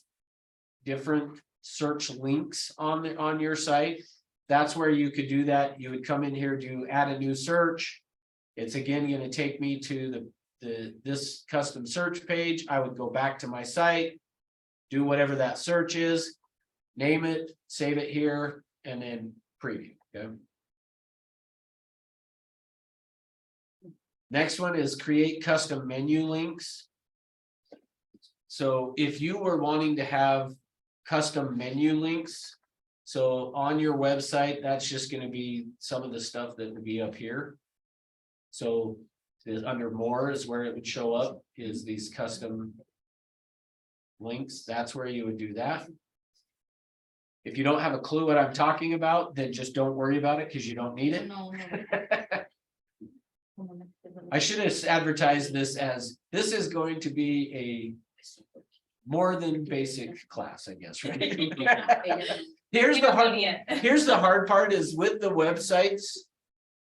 different search links on your site, that's where you could do that. You would come in here to add a new search. It's again going to take me to this custom search page, I would go back to my site. Do whatever that search is, name it, save it here, and then preview, okay? Next one is create custom menu links. So if you were wanting to have custom menu links, so on your website, that's just gonna be some of the stuff that would be up here. So under more is where it would show up, is these custom links. That's where you would do that. If you don't have a clue what I'm talking about, then just don't worry about it because you don't need it. No, I should have advertised this as, this is going to be a more than basic class, I guess, right? Here's the hard part is with the websites.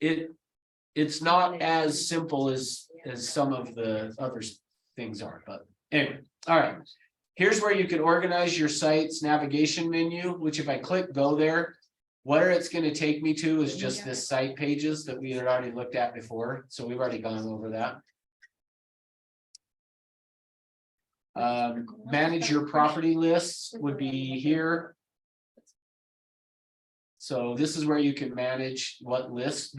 It's not as simple as some of the other things are, but anyway, all right. Here's where you can organize your site's navigation menu, which if I click go there, where it's going to take me to is just this site pages that we had already looked at before. So we've already gone over that. Manage your property lists would be here. So this is where you can manage what lists,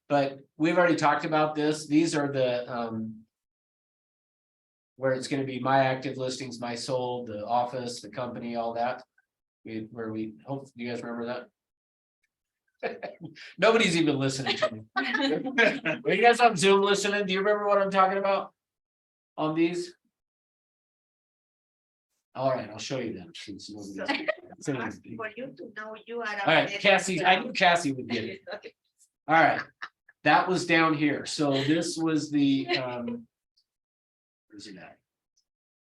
but we've already talked about this. These are the where it's going to be my active listings, my sold, the office, the company, all that. Where we hope you guys remember that. Nobody's even listening to me. Are you guys on Zoom listening? Do you remember what I'm talking about on these? All right, I'll show you them. Since nobody's- For you to know you are. All right, Cassie, I knew Cassie would get it. All right, that was down here. So this was the where's it at?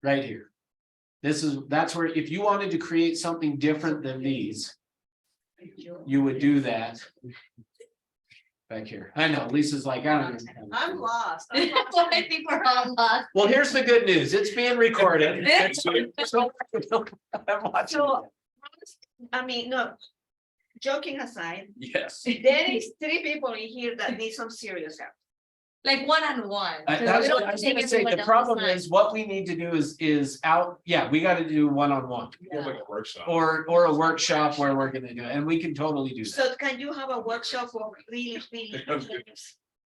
Right here. That's where if you wanted to create something different than these, you would do that. Back here. I know Lisa's like, I don't know. I'm lost. I think we're all lost. Well, here's the good news. It's being recorded. So, I'm watching. So, I mean, no, joking aside, Yes. there is 3 people in here that need some serious help. Like one-on-one. That's what I was gonna say. The problem is what we need to do is out, yeah, we gotta do one-on-one. More like a workshop. Or a workshop where we're gonna do it, and we can totally do that. So can you have a workshop of really beginners?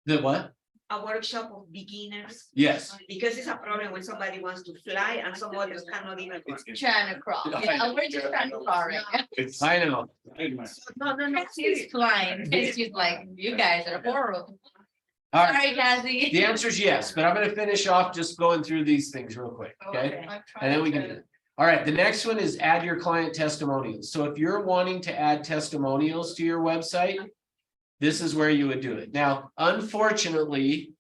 The what? A workshop of beginners? Yes. Because it's a problem when somebody wants to fly and some others cannot even. It's- Trying to crawl. Yeah, we're just trying to crawl right now. It's. I know. No, She's flying. She's like, you guys are horrible. All right. Sorry, Cassie. The answer is yes, but I'm gonna finish off just going through these things real quick, okay? And then we can do it. All right, the next one is add your client testimonials. So if you're wanting to add testimonials to your website, this is where you would do it. Now, unfortunately,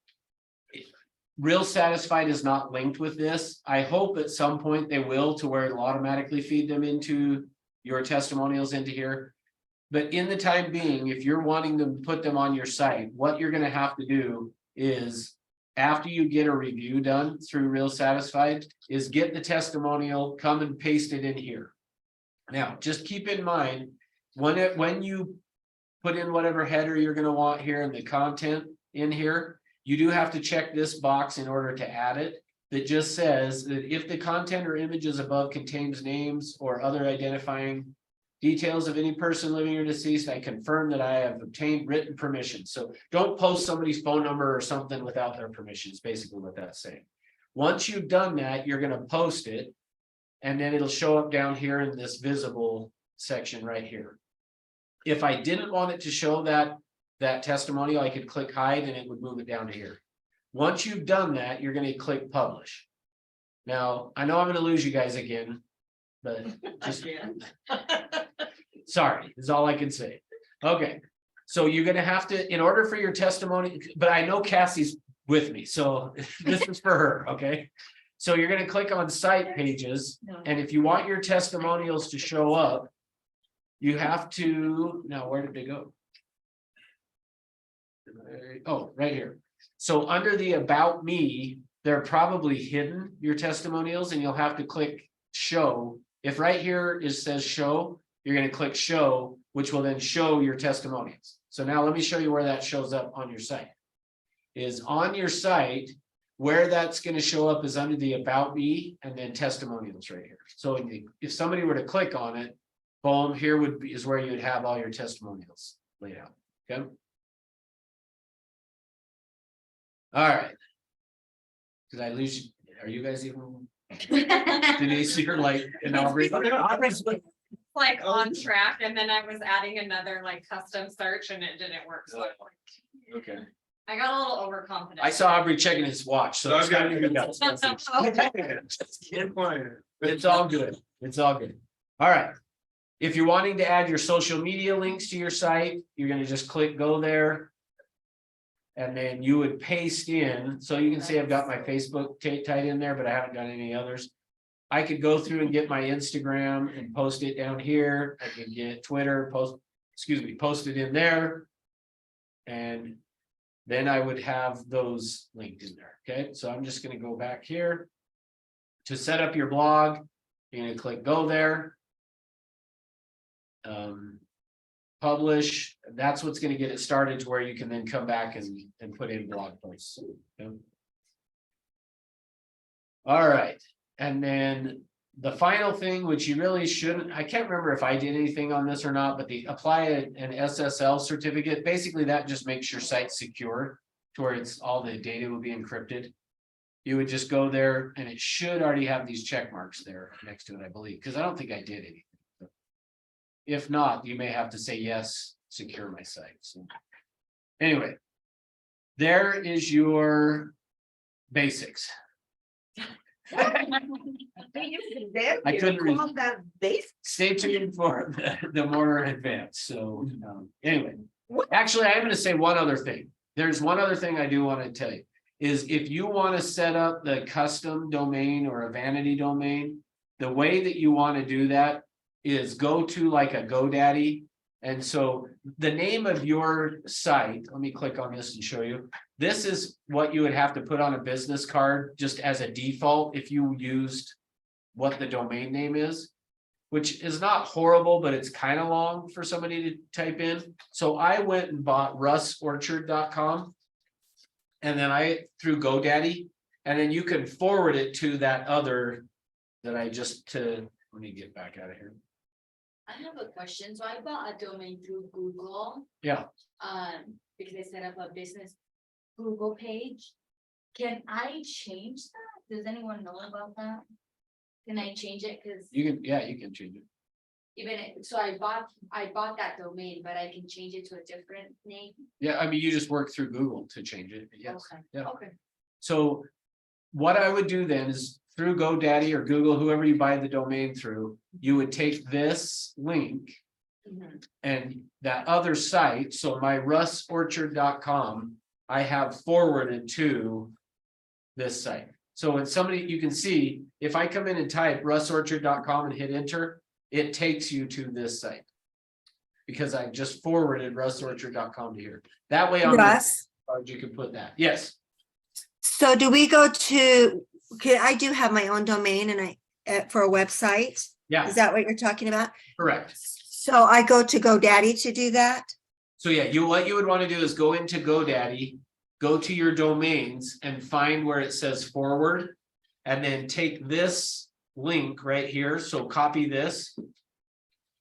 Real Satisfied is not linked with this. I hope at some point they will to where it'll automatically feed them into your testimonials into here. But in the time being, if you're wanting to put them on your site, what you're gonna have to do is after you get a review done through Real Satisfied, is get the testimonial, come and paste it in here. Now, just keep in mind, when you put in whatever header you're gonna want here and the content in here, you do have to check this box in order to add it. That just says that if the content or images above contains names or other identifying details of any person living or deceased, I confirm that I have obtained written permission. So don't post somebody's phone number or something without their permission, is basically what that's saying. Once you've done that, you're gonna post it. And then it'll show up down here in this visible section right here. If I didn't want it to show that testimonial, I could click hide and it would move it down to here. Once you've done that, you're gonna click publish. Now, I know I'm gonna lose you guys again, but just sorry, is all I can say. Okay, so you're gonna have to, in order for your testimony, but I know Cassie's with me, so this is for her, okay? So you're gonna click on site pages, and if you want your testimonials to show up, you have to, now where did they go? Oh, right here. So under the about me, they're probably hidden, your testimonials, and you'll have to click show. If right here it says show, you're gonna click show, which will then show your testimonials. So now let me show you where that shows up on your site. Is on your site, where that's gonna show up is under the About Me and then testimonials right here. So if somebody were to click on it, boom, here is where you'd have all your testimonials laid out, okay? All right. Did I lose you? Are you guys even? Denise, you're like, and Aubrey. Like on track, and then I was adding another like custom search and it didn't work, so Okay, I got a little overconfident. I saw Aubrey checking his watch, so it's gotta be good. It's all good. It's all good. All right. If you're wanting to add your social media links to your site, you're gonna just click go there. And then you would paste in, so you can see I've got my Facebook tied in there, but I haven't got any others. I could go through and get my Instagram and post it down here. I could get Twitter, post it in there. And then I would have those linked in there. Okay, so I'm just gonna go back here. To set up your blog, you're gonna click go there. Publish, that's what's gonna get it started to where you can then come back and put in blog posts. Okay. All right, and then the final thing, which you really shouldn't, I can't remember if I did anything on this or not, but the apply an SSL certificate, basically that just makes your site secure to where it's all the data will be encrypted. You would just go there and it should already have these check marks there next to it, I believe, because I don't think I did anything. If not, you may have to say yes, secure my site. So anyway, there is your basics. I couldn't read. Call that base. Stay tuned for the more advanced. So anyway, actually, I'm going to say one other thing. There's one other thing I do want to tell you is if you want to set up the custom domain or a vanity domain, the way that you want to do that is go to like a GoDaddy. And so the name of your site, let me click on this and show you. This is what you would have to put on a business card just as a default if you used what the domain name is, which is not horrible, but it's kind of long for somebody to type in. So I went and bought russorchard.com and then through GoDaddy, and then you can forward it to that other that I just let me get back out of here. I have a question. So I bought a domain through Google. Yeah. Because I set up a business Google page. Can I change that? Does anyone know about that? Can I change it? Because You can change it. so I bought that domain, but I can change it to a different name. Yeah, I mean, you just work through Google to change it. Yes. Okay. Yeah. Okay. So what I would do then is through GoDaddy or Google, whoever you buy the domain through, you would take this link Mhm. and that other site. So my russorchard.com, I have forwarded to this site. So when somebody, you can see, if I come in and type russorchard.com and hit enter, it takes you to this site. Because I just forwarded russorchard.com to here. That way on the Russ, card, you can put that. Yes. so do we go to, okay, I do have my own domain and for a website. Yeah, Is that what you're talking about? correct. So I go to GoDaddy to do that? So yeah, what you would want to do is go into GoDaddy, go to your domains and find where it says forward. And then take this link right here. So copy this.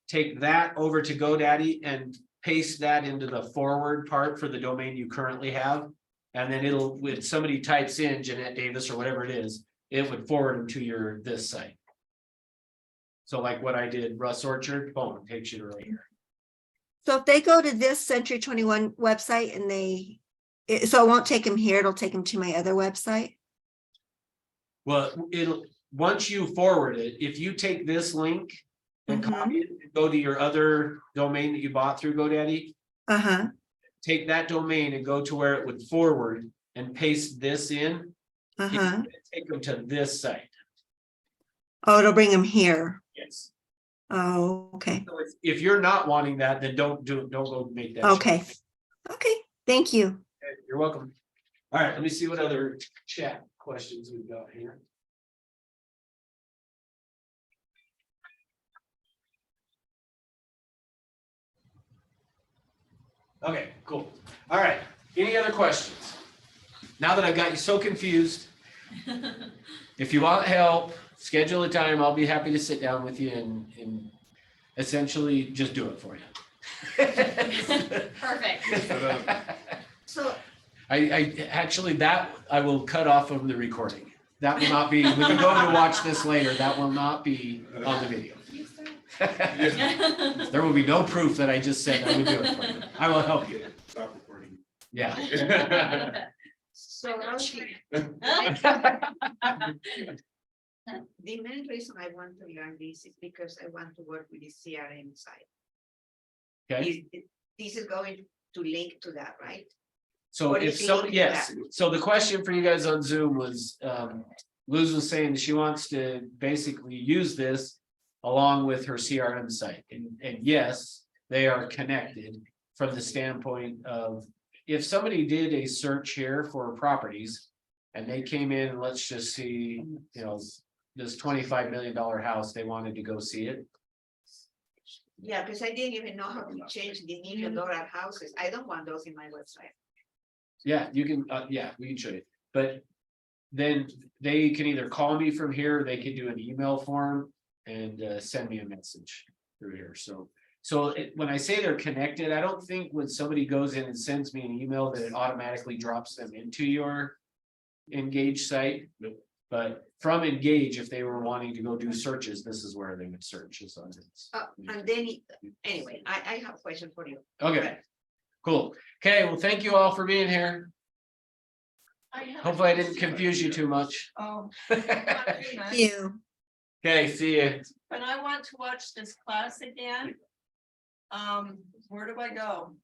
Take that over to GoDaddy and paste that into the forward part for the domain you currently have. And then when somebody types in Jeanette Davis or whatever it is, it would forward them to this site. So like what I did, Russ Orchard, boom, it takes you to right here. So if they go to this Century 21 website and so it won't take them here, it'll take them to my other website? Well, once you forward it, if you take this link and copy it, and go to your other domain that you bought through GoDaddy, Uh-huh, take that domain and go to where it would forward and paste this in, uh-huh. take them to this site. Oh, it'll bring them here. Yes. Oh, okay, So if you're not wanting that, then don't go make that. okay. change. Okay, thank you. Okay, you're welcome. All right, let me see what other chat questions we've got here. Okay, cool. All right, any other questions? now that I've got you so confused, if you want help, schedule a time. I'll be happy to sit down with you and essentially just do it for you. Perfect. So, I actually, that I will cut off of the recording. That will not be, when you go to watch this later, that will not be on the video. There will be no proof that I just said I would do it for you. I will help you. Stop recording. Yeah. so Rosie, the main reason I want to learn this is because I want to work with the CRM side. Okay. This is going to link to that, right? So Or if is it so, linked to yes, that? so the question for you guys on Zoom was, Luz was saying she wants to basically use this along with her CRM site, and yes, they are connected from the standpoint of, if somebody did a search here for properties and they came in, and let's just see, you know, this $25 million house, they wanted to go see it. Yeah, because I didn't even know how to change the $1 million houses. I don't want those in my website. Yeah, you can, yeah, we can show you, but then they can either call me from here, or they can do an email form and send me a message through here. So when I say they're connected, I don't think when somebody goes in and sends me an email that it automatically drops them into your Engage site. But from Engage, if they were wanting to go do searches, this is where they would search. Is on this. And then, anyway, I have a question for you. Okay, cool. Okay, well, thank you all for being here. Hopefully I didn't confuse you too much. Oh, You. Okay, see you. when I want to watch this class again, where do I go?